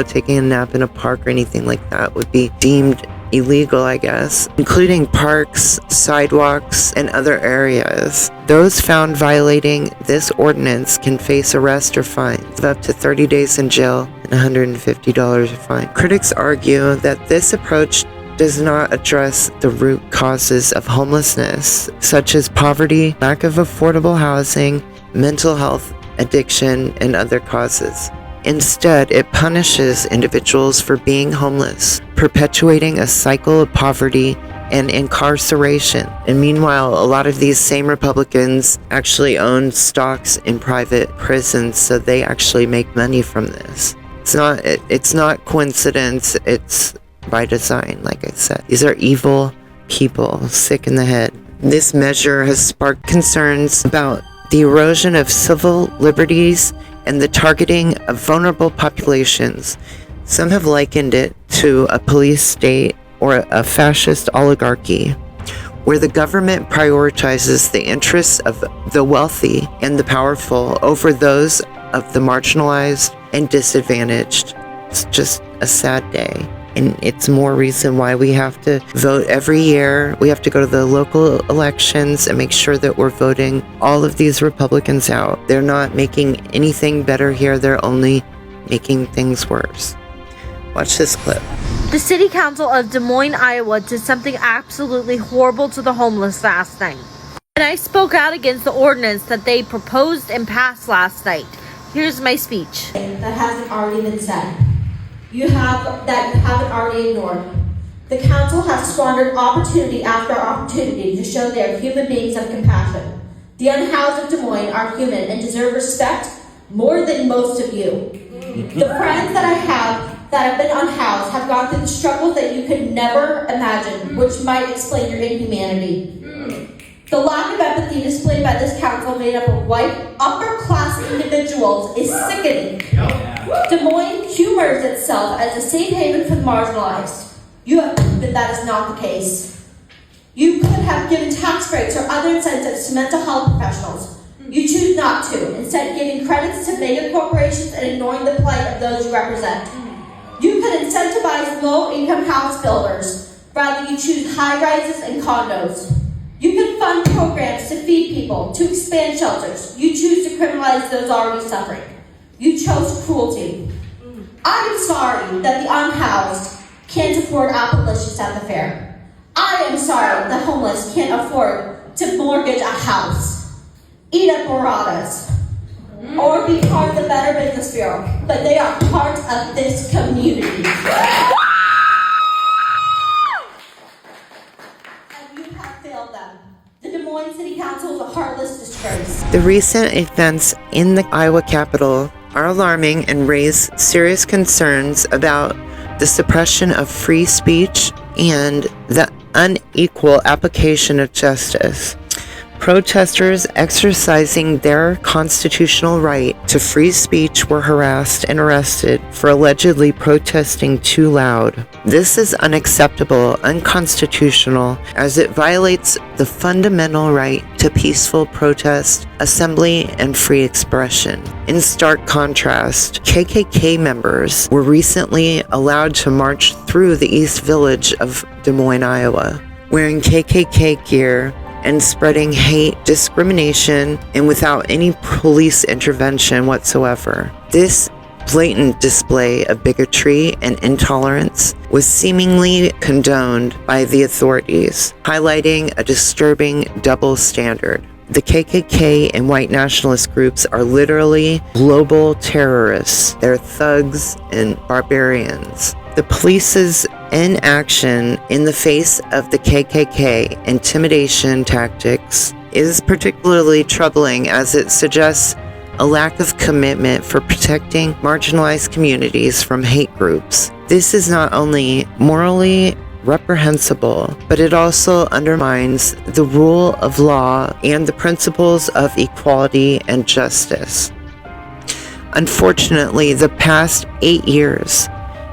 Speaker 1: taking a nap in a park or anything like that would be deemed illegal, I guess, including parks, sidewalks, and other areas. Those found violating this ordinance can face arrest or fines of up to 30 days in jail and $150 fine. Critics argue that this approach does not address the root causes of homelessness, such as poverty, lack of affordable housing, mental health, addiction, and other causes. Instead, it punishes individuals for being homeless, perpetuating a cycle of poverty and incarceration. And meanwhile, a lot of these same Republicans actually own stocks in private prisons, so they actually make money from this. It's not coincidence, it's by design, like I said. These are evil people, sick in the head. This measure has sparked concerns about the erosion of civil liberties and the targeting of vulnerable populations. Some have likened it to a police state or a fascist oligarchy, where the government prioritizes the interests of the wealthy and the powerful over those of the marginalized and disadvantaged. It's just a sad day. And it's more reason why we have to vote every year. We have to go to the local elections and make sure that we're voting all of these Republicans out. They're not making anything better here. They're only making things worse. Watch this clip.
Speaker 3: The City Council of Des Moines, Iowa did something absolutely horrible to the homeless last night. And I spoke out against the ordinance that they proposed and passed last night. Here's my speech.
Speaker 4: That hasn't already been said. You haven't already ignored. The council has squandered opportunity after opportunity to show they are human beings of compassion. The unhoused of Des Moines are human and deserve respect more than most of you. The friends that I have that have been unhoused have gone through the struggles that you could never imagine, which might explain your inhumanity. The lack of empathy displayed by this council made up of white, upper-class individuals is sickening. Des Moines humors itself as a safe haven for the marginalized. You have proven that is not the case. You could have given tax breaks or other incentives to mental health professionals. You choose not to, instead giving credits to mega corporations and ignoring the plight of those you represent. You could incentivize low-income house builders, rather you choose high-rises and condos. You can fund programs to feed people, to expand shelters. You choose to criminalize those already suffering. You chose cruelty. I am sorry that the unhoused can't afford Appalachia at the fair. I am sorry the homeless can't afford to mortgage a house, eat at burradas, or be part of the Better Business Bureau, but they are part of this community. The Des Moines City Council is a heartless disgrace.
Speaker 1: The recent events in the Iowa Capitol are alarming and raise serious concerns about the suppression of free speech and the unequal application of justice. Protesters exercising their constitutional right to free speech were harassed and arrested for allegedly protesting too loud. This is unacceptable, unconstitutional, as it violates the fundamental right to peaceful protest, assembly, and free expression. In stark contrast, KKK members were recently allowed to march through the East Village of Des Moines, Iowa, wearing KKK gear and spreading hate, discrimination, and without any police intervention whatsoever. This blatant display of bigotry and intolerance was seemingly condoned by the authorities, highlighting a disturbing double standard. The KKK and white nationalist groups are literally global terrorists. They're thugs and barbarians. The police's inaction in the face of the KKK intimidation tactics is particularly troubling, as it suggests a lack of commitment for protecting marginalized communities from hate groups. This is not only morally reprehensible, but it also undermines the rule of law and the principles of equality and justice. Unfortunately, the past 8 years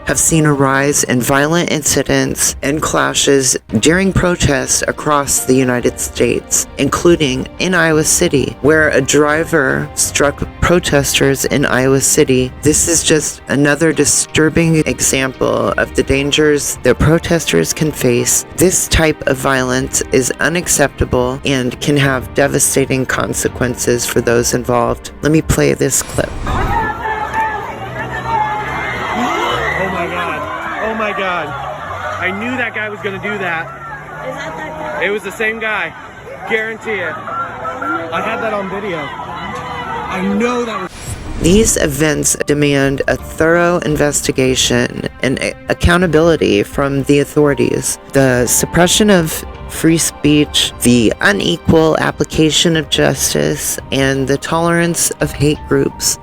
Speaker 1: have seen a rise in violent incidents and clashes during protests across the United States, including in Iowa City, where a driver struck protesters in Iowa City. This is just another disturbing example of the dangers that protesters can face. This type of violence is unacceptable and can have devastating consequences for those involved. Let me play this clip.
Speaker 2: Oh my God. I knew that guy was going to do that. Is that guy? It was the same guy. Guarantee it. I had that on video. I know that was.
Speaker 1: These events demand a thorough investigation and accountability from the authorities. The suppression of free speech, the unequal application of justice, and the tolerance of hate groups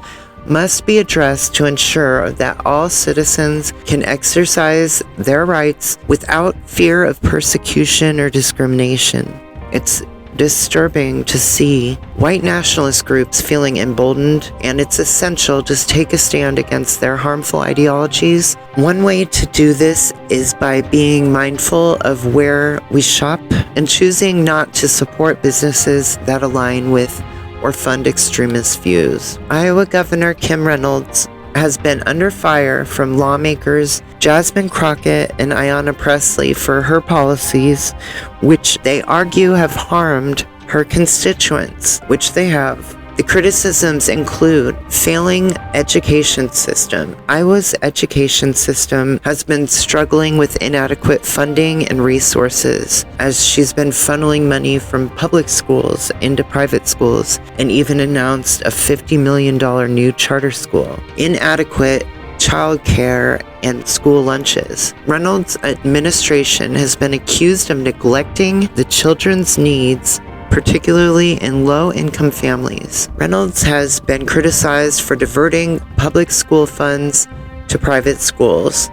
Speaker 1: must be addressed to ensure that all citizens can exercise their rights without fear of persecution or discrimination. It's disturbing to see white nationalist groups feeling emboldened, and it's essential to take a stand against their harmful ideologies. One way to do this is by being mindful of where we shop and choosing not to support businesses that align with or fund extremist views. Iowa Governor Kim Reynolds has been under fire from lawmakers Jasmine Crockett and Ayanna Pressley for her policies, which they argue have harmed her constituents, which they have. The criticisms include failing education system. Iowa's education system has been struggling with inadequate funding and resources, as she's been funneling money from public schools into private schools and even announced a $50 million new charter school. Inadequate childcare and school lunches. Reynolds' administration has been accused of neglecting the children's needs, particularly in low-income families. Reynolds has been criticized for diverting public school funds to private schools,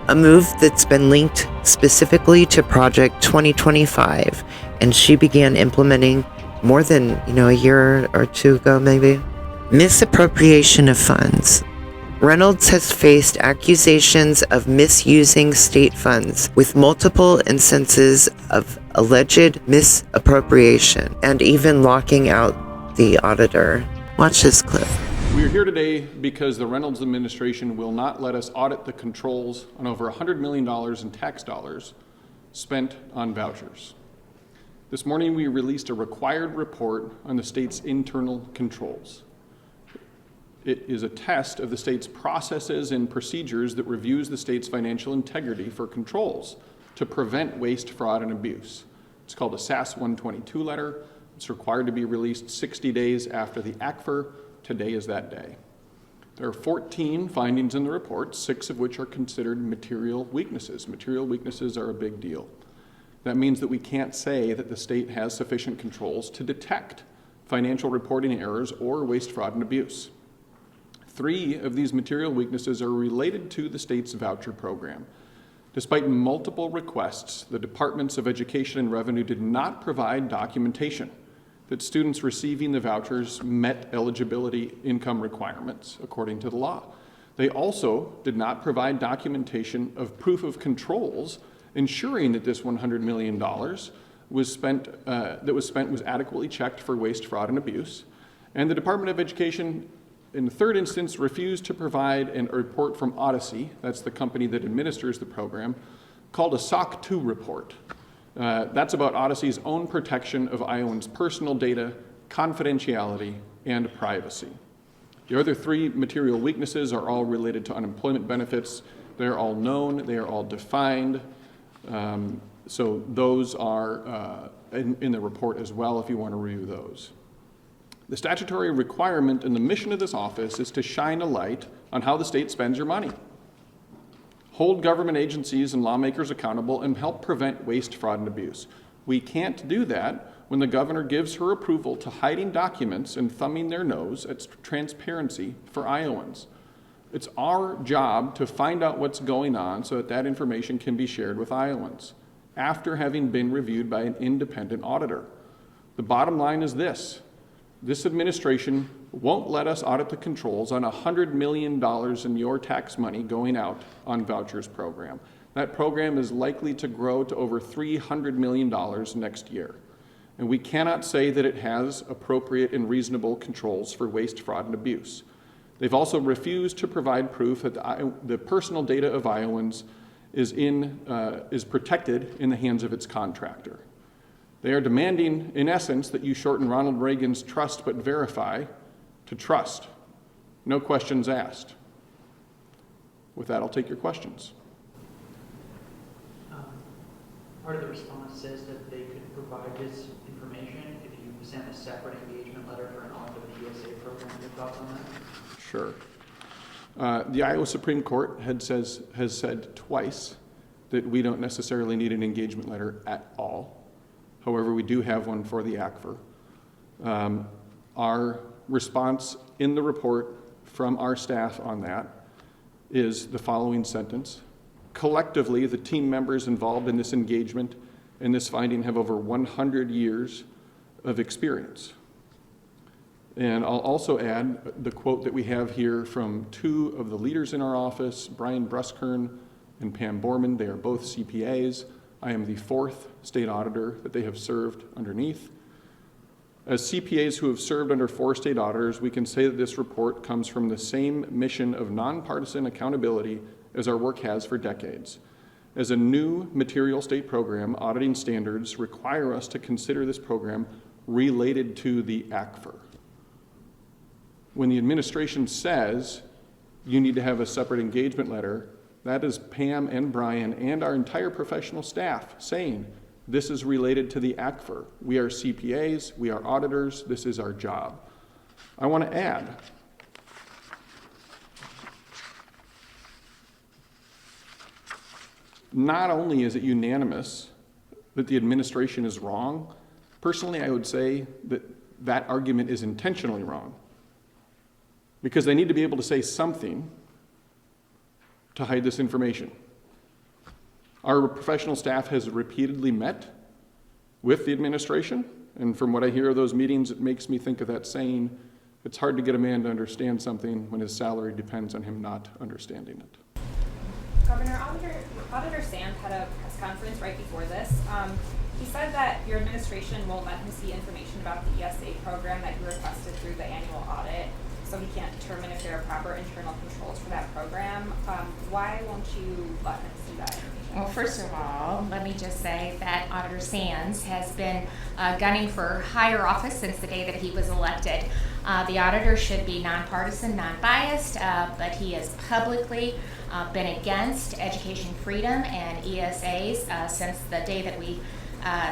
Speaker 1: a move that's been linked specifically to Project 2025, and she began implementing more than, a year or two ago maybe. Misappropriation of funds. Reynolds has faced accusations of misusing state funds, with multiple instances of alleged misappropriation and even locking out the auditor. Watch this clip.
Speaker 7: We are here today because the Reynolds administration will not let us audit the controls on over $100 million in tax dollars spent on vouchers. This morning we released a required report on the state's internal controls. It is a test of the state's processes and procedures that reviews the state's financial integrity for controls to prevent waste, fraud, and abuse. It's called a SAS 122 letter. It's required to be released 60 days after the ACFR. Today is that day. There are 14 findings in the report, 6 of which are considered material weaknesses. Material weaknesses are a big deal. That means that we can't say that the state has sufficient controls to detect financial reporting errors or waste, fraud, and abuse. 3 of these material weaknesses are related to the state's voucher program. Despite multiple requests, the Departments of Education and Revenue did not provide documentation that students receiving the vouchers met eligibility income requirements according to the law. They also did not provide documentation of proof of controls ensuring that this $100 million was adequately checked for waste, fraud, and abuse. And the Department of Education, in the third instance, refused to provide a report from Odyssey, that's the company that administers the program, called a SOC 2 report. That's about Odyssey's own protection of Iowans' personal data, confidentiality, and privacy. The other 3 material weaknesses are all related to unemployment benefits. They're all known, they are all defined. So those are in the report as well if you want to review those. The statutory requirement and the mission of this office is to shine a light on how the state spends your money, hold government agencies and lawmakers accountable, and help prevent waste, fraud, and abuse. We can't do that when the governor gives her approval to hiding documents and thumbing their nose at transparency for Iowans. It's our job to find out what's going on so that that information can be shared with Iowans after having been reviewed by an independent auditor. The bottom line is this. This administration won't let us audit the controls on $100 million in your tax money going out on vouchers program. That program is likely to grow to over $300 million next year. And we cannot say that it has appropriate and reasonable controls for waste, fraud, and abuse. They've also refused to provide proof that the personal data of Iowans is protected in the hands of its contractor. They are demanding, in essence, that you shorten Ronald Reagan's trust but verify to trust. No questions asked. With that, I'll take your questions.
Speaker 5: Part of the response says that they could provide this information if you send a separate engagement letter for an audit of the ESA program. Your thoughts on that?
Speaker 7: Sure. The Iowa Supreme Court has said twice that we don't necessarily need an engagement letter at all. However, we do have one for the ACFR. Our response in the report from our staff on that is the following sentence. Collectively, the team members involved in this engagement and this finding have over 100 years of experience. And I'll also add the quote that we have here from 2 of the leaders in our office, Brian Bruskern and Pam Borman. They are both CPAs. I am the 4th state auditor that they have served underneath. As CPAs who have served under 4 state auditors, we can say that this report comes from the same mission of nonpartisan accountability as our work has for decades. As a new material state program, auditing standards require us to consider this program related to the ACFR. When the administration says you need to have a separate engagement letter, that is Pam and Brian and our entire professional staff saying this is related to the ACFR. We are CPAs, we are auditors, this is our job. I want to add, not only is it unanimous that the administration is wrong, personally I would say that that argument is intentionally wrong because they need to be able to say something to hide this information. Our professional staff has repeatedly met with the administration, and from what I hear of those meetings, it makes me think of that saying, it's hard to get a man to understand something when his salary depends on him not understanding it.
Speaker 8: Governor, Auditor Sand had a press conference right before this. He said that your administration won't let him see information about the ESA program that you requested through the annual audit, so he can't determine if there are proper internal controls for that program. Why won't you let him see that information?
Speaker 18: Well, first of all, let me just say that Auditor Sands has been gunning for higher office since the day that he was elected. The auditor should be nonpartisan, non-biased, but he has publicly been against education freedom and ESAs since the day that we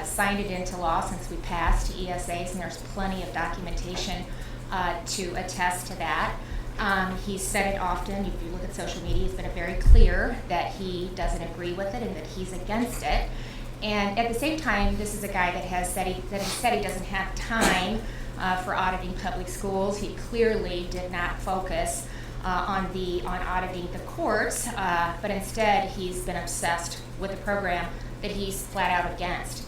Speaker 18: signed it into law, since we passed ESAs, and there's plenty of documentation to attest to that. He's said it often. If you look at social media, he's been very clear that he doesn't agree with it and that he's against it. And at the same time, this is a guy that has said he doesn't have time for auditing public schools. He clearly did not focus on auditing the courts, but instead he's been obsessed with a program that he's flat out against,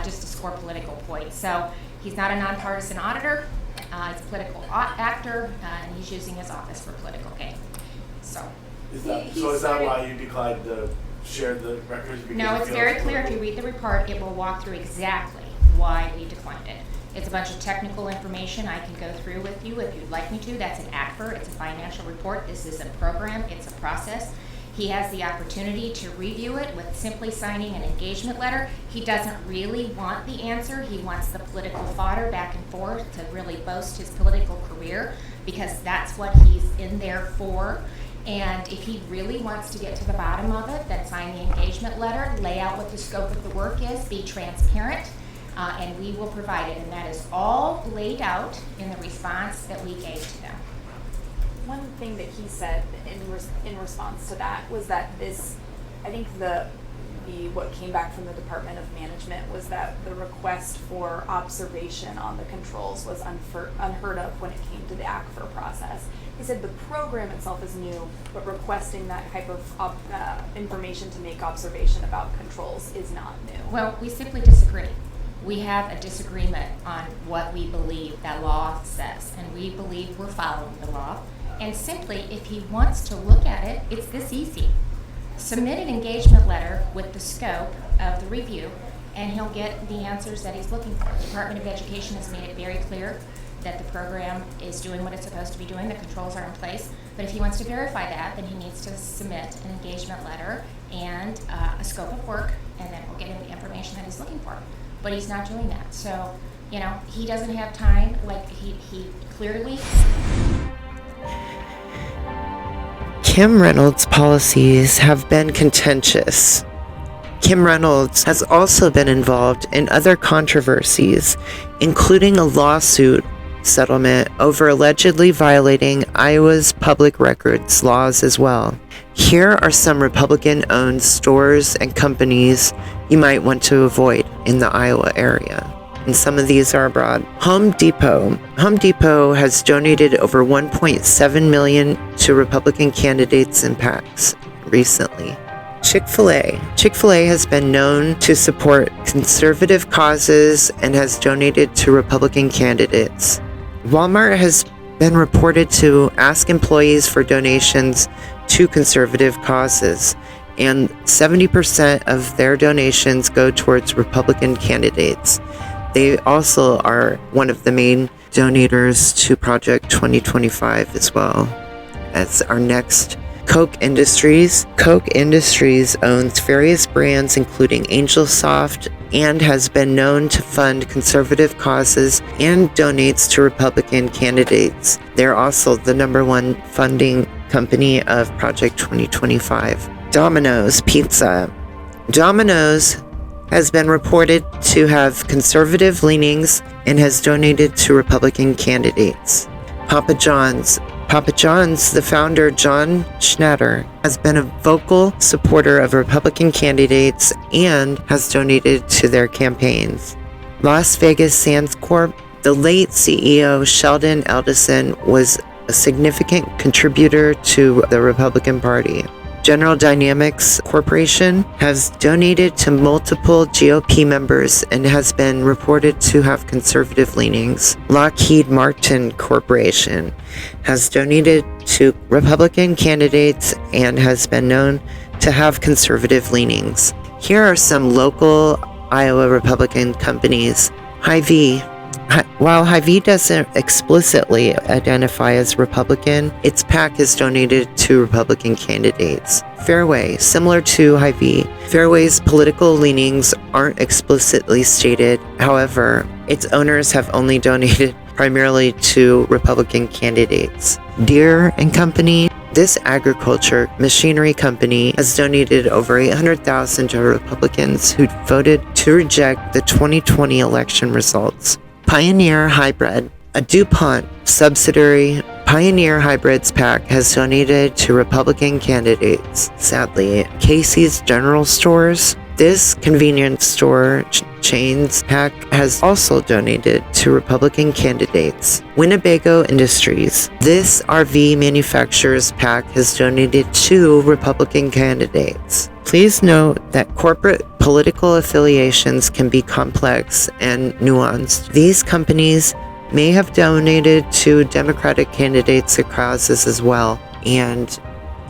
Speaker 18: just to score political points. So he's not a nonpartisan auditor. He's a political actor, and he's using his office for political gain. So
Speaker 9: is that why you declined to share the records?
Speaker 18: No, it's very clear. If you read the report, it will walk through exactly why we declined it. It's a bunch of technical information I can go through with you if you'd like me to. That's an ACFR. It's a financial report. This is a program. It's a process. He has the opportunity to review it with simply signing an engagement letter. He doesn't really want the answer. He wants the political fodder back and forth to really boast his political career.
Speaker 11: because that's what he's in there for. And if he really wants to get to the bottom of it, then sign the engagement letter, lay out what the scope of the work is, be transparent, and we will provide it. And that is all laid out in the response that we gave to them.
Speaker 8: One thing that he said in response to that was that this, I think what came back from the Department of Management was that the request for observation on the controls was unheard of when it came to the ACFR process. He said the program itself is new, but requesting that type of information to make observation about controls is not new.
Speaker 11: Well, we simply disagree. We have a disagreement on what we believe that law says, and we believe we're following the law. And simply, if he wants to look at it, it's this easy. Submit an engagement letter with the scope of the review, and he'll get the answers that he's looking for. The Department of Education has made it very clear that the program is doing what it's supposed to be doing, the controls are in place. But if he wants to verify that, then he needs to submit an engagement letter and a scope of work, and then we'll get him the information that he's looking for. But he's not doing that. So, he doesn't have time, like he clearly...
Speaker 1: Kim Reynolds' policies have been contentious. Kim Reynolds has also been involved in other controversies, including a lawsuit settlement over allegedly violating Iowa's public records laws as well. Here are some Republican-owned stores and companies you might want to avoid in the Iowa area. And some of these are abroad. Home Depot. Home Depot has donated over $1.7 million to Republican candidates and PACs recently. Chick-fil-A. Chick-fil-A has been known to support conservative causes and has donated to Republican candidates. Walmart has been reported to ask employees for donations to conservative causes, and 70% of their donations go towards Republican candidates. They also are one of the main donators to Project 2025 as well as our next. Coke Industries. Coke Industries owns various brands including Angel Soft and has been known to fund conservative causes and donates to Republican candidates. They're also the #1 funding company of Project 2025. Domino's Pizza. Domino's has been reported to have conservative leanings and has donated to Republican candidates. Papa John's. Papa John's, the founder, John Schnatter, has been a vocal supporter of Republican candidates and has donated to their campaigns. Las Vegas Sands Corp. The late CEO Sheldon Adelson was a significant contributor to the Republican Party. General Dynamics Corporation has donated to multiple GOP members and has been reported to have conservative leanings. Lockheed Martin Corporation has donated to Republican candidates and has been known to have conservative leanings. Here are some local Iowa Republican companies. Hy-Vee. While Hy-Vee doesn't explicitly identify as Republican, its PAC has donated to Republican candidates. Fairway, similar to Hy-Vee, Fairway's political leanings aren't explicitly stated. However, its owners have only donated primarily to Republican candidates. Deere & Company. This agriculture machinery company has donated over $800,000 to Republicans who voted to reject the 2020 election results. Pioneer Hybrid, a DuPont subsidiary. Pioneer Hybrid's PAC has donated to Republican candidates. Sadly, Casey's General Stores. This convenience store chain's PAC has also donated to Republican candidates. Winnebago Industries. This RV manufacturer's PAC has donated to Republican candidates. Please note that corporate political affiliations can be complex and nuanced. These companies may have donated to Democratic candidates or causes as well. And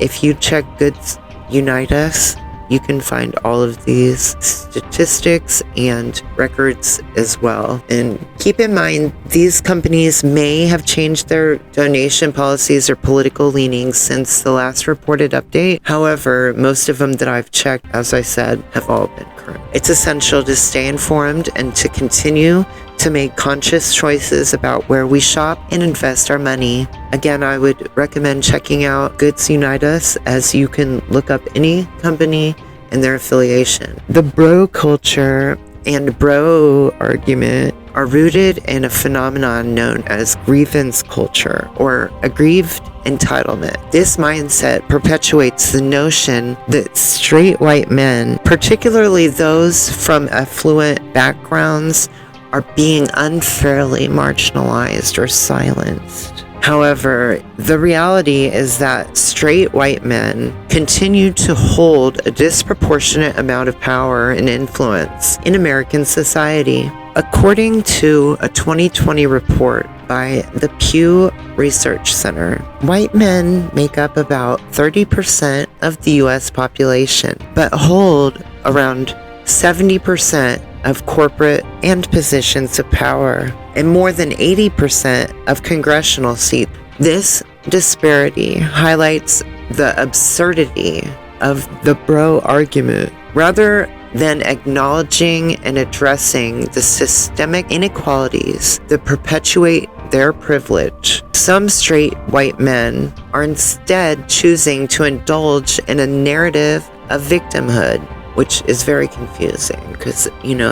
Speaker 1: if you check Goods Unite Us, you can find all of these statistics and records as well. And keep in mind, these companies may have changed their donation policies or political leanings since the last reported update. However, most of them that I've checked, as I said, have all been current. It's essential to stay informed and to continue to make conscious choices about where we shop and invest our money. Again, I would recommend checking out Goods Unite Us, as you can look up any company and their affiliation. The bro culture and bro argument are rooted in a phenomenon known as grievance culture, or aggrieved entitlement. This mindset perpetuates the notion that straight white men, particularly those from affluent backgrounds, are being unfairly marginalized or silenced. However, the reality is that straight white men continue to hold a disproportionate amount of power and influence in American society. According to a 2020 report by the Pew Research Center, white men make up about 30% of the U.S. population, but hold around 70% of corporate and positions of power, and more than 80% of congressional seats. This disparity highlights the absurdity of the bro argument. Rather than acknowledging and addressing the systemic inequalities that perpetuate their privilege, some straight white men are instead choosing to indulge in a narrative of victimhood, which is very confusing because,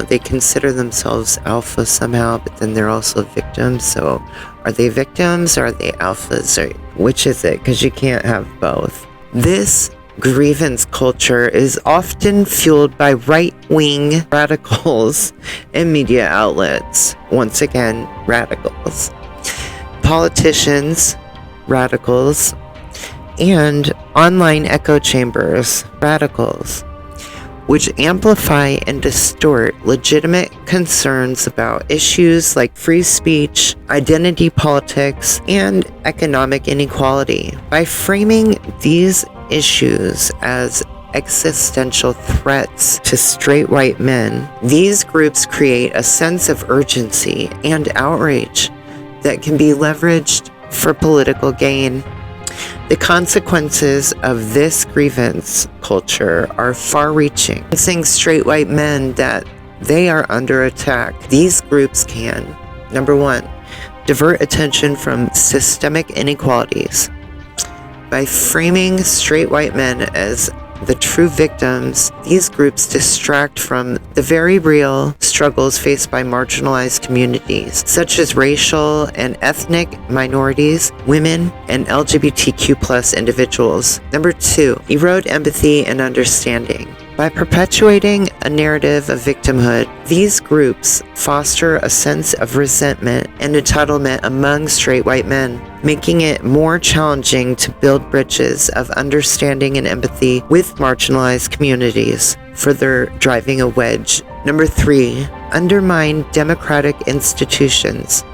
Speaker 1: they consider themselves alpha somehow, but then they're also victims. So are they victims or are they alphas? Or which is it? Because you can't have both. This grievance culture is often fueled by right-wing radicals and media outlets. Once again, radicals. Politicians, radicals, and online echo chambers, radicals, which amplify and distort legitimate concerns about issues like free speech, identity politics, and economic inequality. By framing these issues as existential threats to straight white men, these groups create a sense of urgency and outrage that can be leveraged for political gain. The consequences of this grievance culture are far-reaching. Saying straight white men that they are under attack, these groups can, number one, divert attention from systemic inequalities. By framing straight white men as the true victims, these groups distract from the very real struggles faced by marginalized communities, such as racial and ethnic minorities, women, and LGBTQ+ individuals. Number two, erode empathy and understanding. By perpetuating a narrative of victimhood, these groups foster a sense of resentment and entitlement among straight white men, making it more challenging to build bridges of understanding and empathy with marginalized communities, further driving a wedge. Number three, undermine democratic institutions.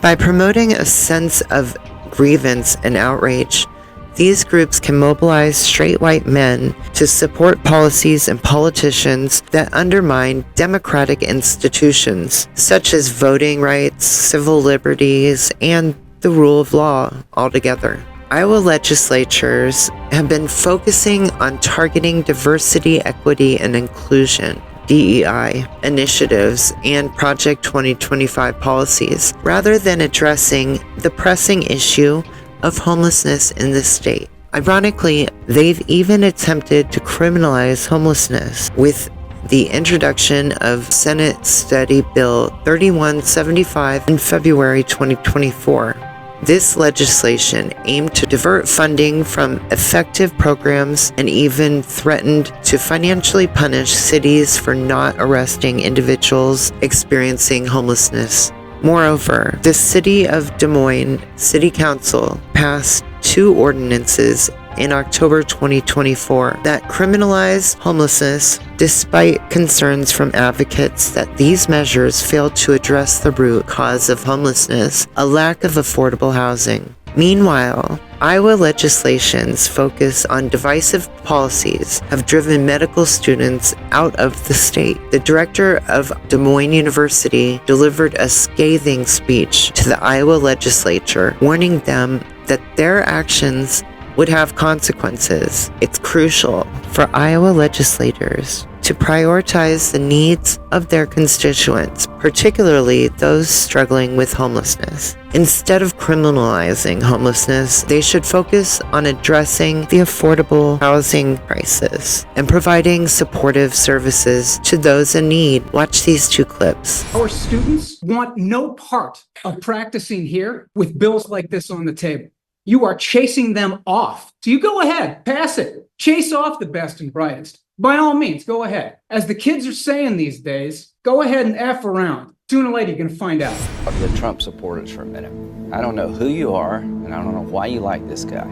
Speaker 1: By promoting a sense of grievance and outrage, these groups can mobilize straight white men to support policies and politicians that undermine democratic institutions, such as voting rights, civil liberties, and the rule of law altogether. Iowa legislatures have been focusing on targeting diversity, equity, and inclusion DEI initiatives and Project 2025 policies, rather than addressing the pressing issue of homelessness in the state. Ironically, they've even attempted to criminalize homelessness with the introduction of Senate Study Bill 3175 in February 2024. This legislation aimed to divert funding from effective programs and even threatened to financially punish cities for not arresting individuals experiencing homelessness. Moreover, the City of Des Moines City Council passed 2 ordinances in October 2024 that criminalize homelessness, despite concerns from advocates that these measures fail to address the root cause of homelessness, a lack of affordable housing. Meanwhile, Iowa legislation's focus on divisive policies have driven medical students out of the state. The director of Des Moines University delivered a scathing speech to the Iowa legislature, warning them that their actions would have consequences. It's crucial for Iowa legislators to prioritize the needs of their constituents, particularly those struggling with homelessness. Instead of criminalizing homelessness, they should focus on addressing the affordable housing crisis and providing supportive services to those in need. Watch these two clips.
Speaker 12: Our students want no part of practicing here with bills like this on the table. You are chasing them off. So you go ahead, pass it. Chase off the best and brightest. By all means, go ahead. As the kids are saying these days, go ahead and F around. Sooner or later, you're going to find out.
Speaker 13: The Trump supporters for a minute. I don't know who you are, and I don't know why you like this guy.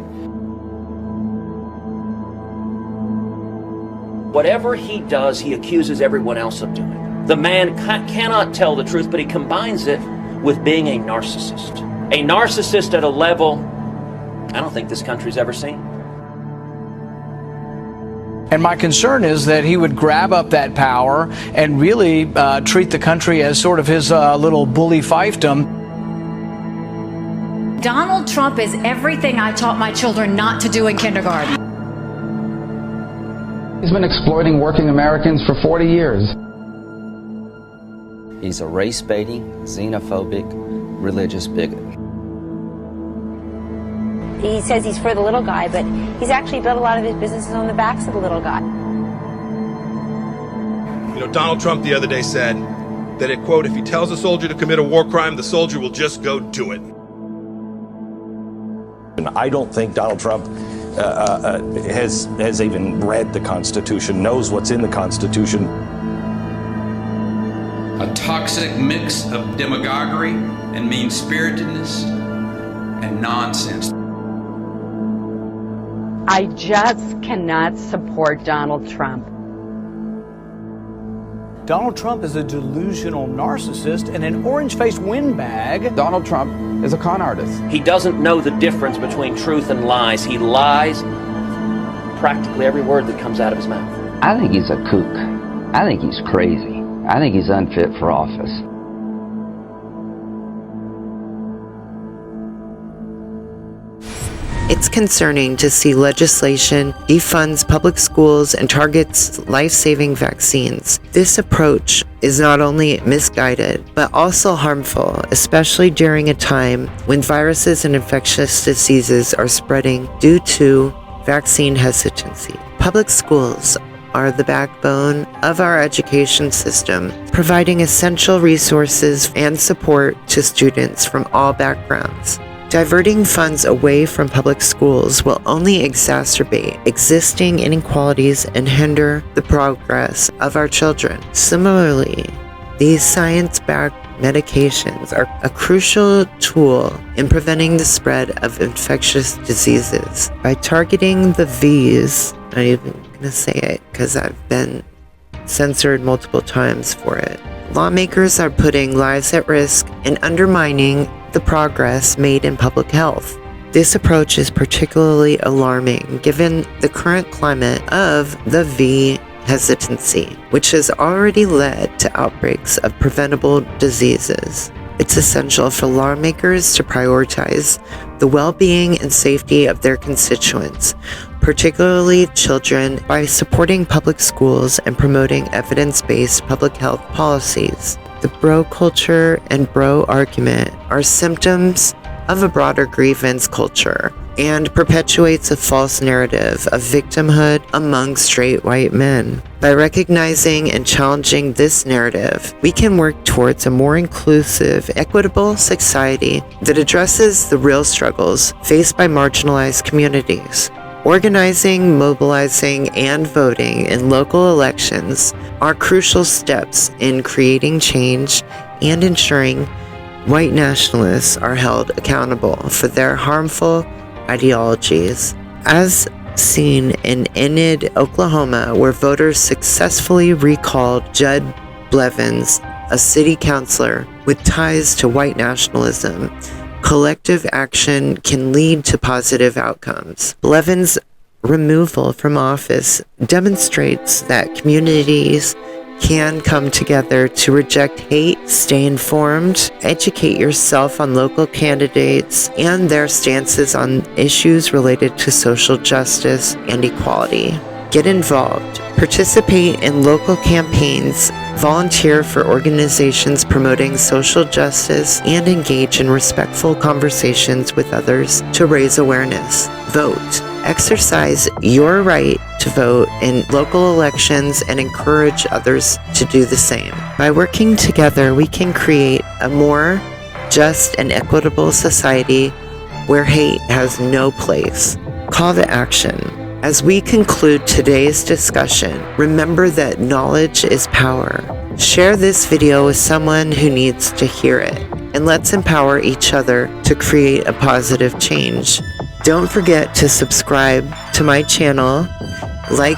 Speaker 14: Whatever he does, he accuses everyone else of doing. The man cannot tell the truth, but he combines it with being a narcissist. A narcissist at a level I don't think this country's ever seen.
Speaker 15: And my concern is that he would grab up that power and really treat the country as sort of his little bully fiefdom.
Speaker 16: Donald Trump is everything I taught my children not to do in kindergarten.
Speaker 15: He's been exploiting working Americans for 40 years.
Speaker 13: He's a race-baiting, xenophobic, religious bigot.
Speaker 17: He says he's for the little guy, but he's actually built a lot of his businesses on the backs of the little guy.
Speaker 20: You know, Donald Trump the other day said that, it, quote, if he tells a soldier to commit a war crime, the soldier will just go do it.
Speaker 21: And I don't think Donald Trump has even read the Constitution, knows what's in the Constitution.
Speaker 29: A toxic mix of demagoguery and mean-spiritedness and nonsense.
Speaker 30: I just cannot support Donald Trump.
Speaker 15: Donald Trump is a delusional narcissist and an orange-faced windbag.
Speaker 13: Donald Trump is a con artist.
Speaker 14: He doesn't know the difference between truth and lies. He lies practically every word that comes out of his mouth.
Speaker 13: I think he's a kook. I think he's crazy. I think he's unfit for office.
Speaker 1: It's concerning to see legislation defunds public schools and targets life-saving vaccines. This approach is not only misguided, but also harmful, especially during a time when viruses and infectious diseases are spreading due to vaccine hesitancy. Public schools are the backbone of our education system, providing essential resources and support to students from all backgrounds. Diverting funds away from public schools will only exacerbate existing inequalities and hinder the progress of our children. Similarly, these science-backed medications are a crucial tool in preventing the spread of infectious diseases. By targeting the V's, I'm not even going to say it because I've been censored multiple times for it, lawmakers are putting lives at risk and undermining the progress made in public health. This approach is particularly alarming given the current climate of the V hesitancy, which has already led to outbreaks of preventable diseases. It's essential for lawmakers to prioritize the well-being and safety of their constituents, particularly children, by supporting public schools and promoting evidence-based public health policies. The bro culture and bro argument are symptoms of a broader grievance culture and perpetuates a false narrative of victimhood among straight white men. By recognizing and challenging this narrative, we can work towards a more inclusive, equitable society that addresses the real struggles faced by marginalized communities. Organizing, mobilizing, and voting in local elections are crucial steps in creating change and ensuring white nationalists are held accountable for their harmful ideologies. As seen in Enid, Oklahoma, where voters successfully recalled Judd Blevins, a city councilor with ties to white nationalism, collective action can lead to positive outcomes. Blevins' removal from office demonstrates that communities can come together to reject hate, stay informed, educate yourself on local candidates and their stances on issues related to social justice and equality. Get involved. Participate in local campaigns, volunteer for organizations promoting social justice, and engage in respectful conversations with others to raise awareness. Vote. Exercise your right to vote in local elections and encourage others to do the same. By working together, we can create a more just and equitable society where hate has no place. Call to action. As we conclude today's discussion, remember that knowledge is power. Share this video with someone who needs to hear it, and let's empower each other to create a positive change. Don't forget to subscribe to my channel, like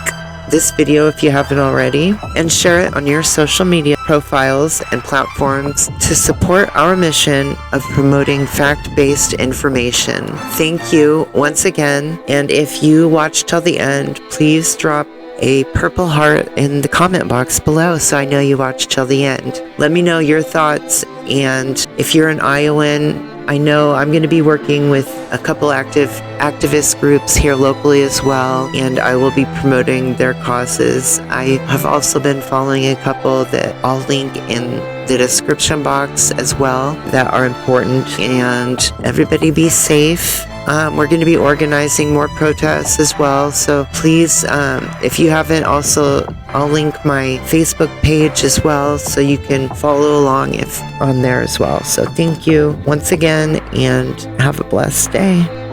Speaker 1: this video if you haven't already, and share it on your social media profiles and platforms to support our mission of promoting fact-based information. Thank you once again, and if you watched till the end, please drop a purple heart in the comment box below so I know you watched till the end. Let me know your thoughts, and if you're an Iowan, I know I'm going to be working with a couple activist groups here locally as well, and I will be promoting their causes. I have also been following a couple that I'll link in the description box as well that are important, and everybody be safe. We're going to be organizing more protests as well, so please, if you haven't, also I'll link my Facebook page as well so you can follow along if on there as well. So thank you once again, and have a blessed day.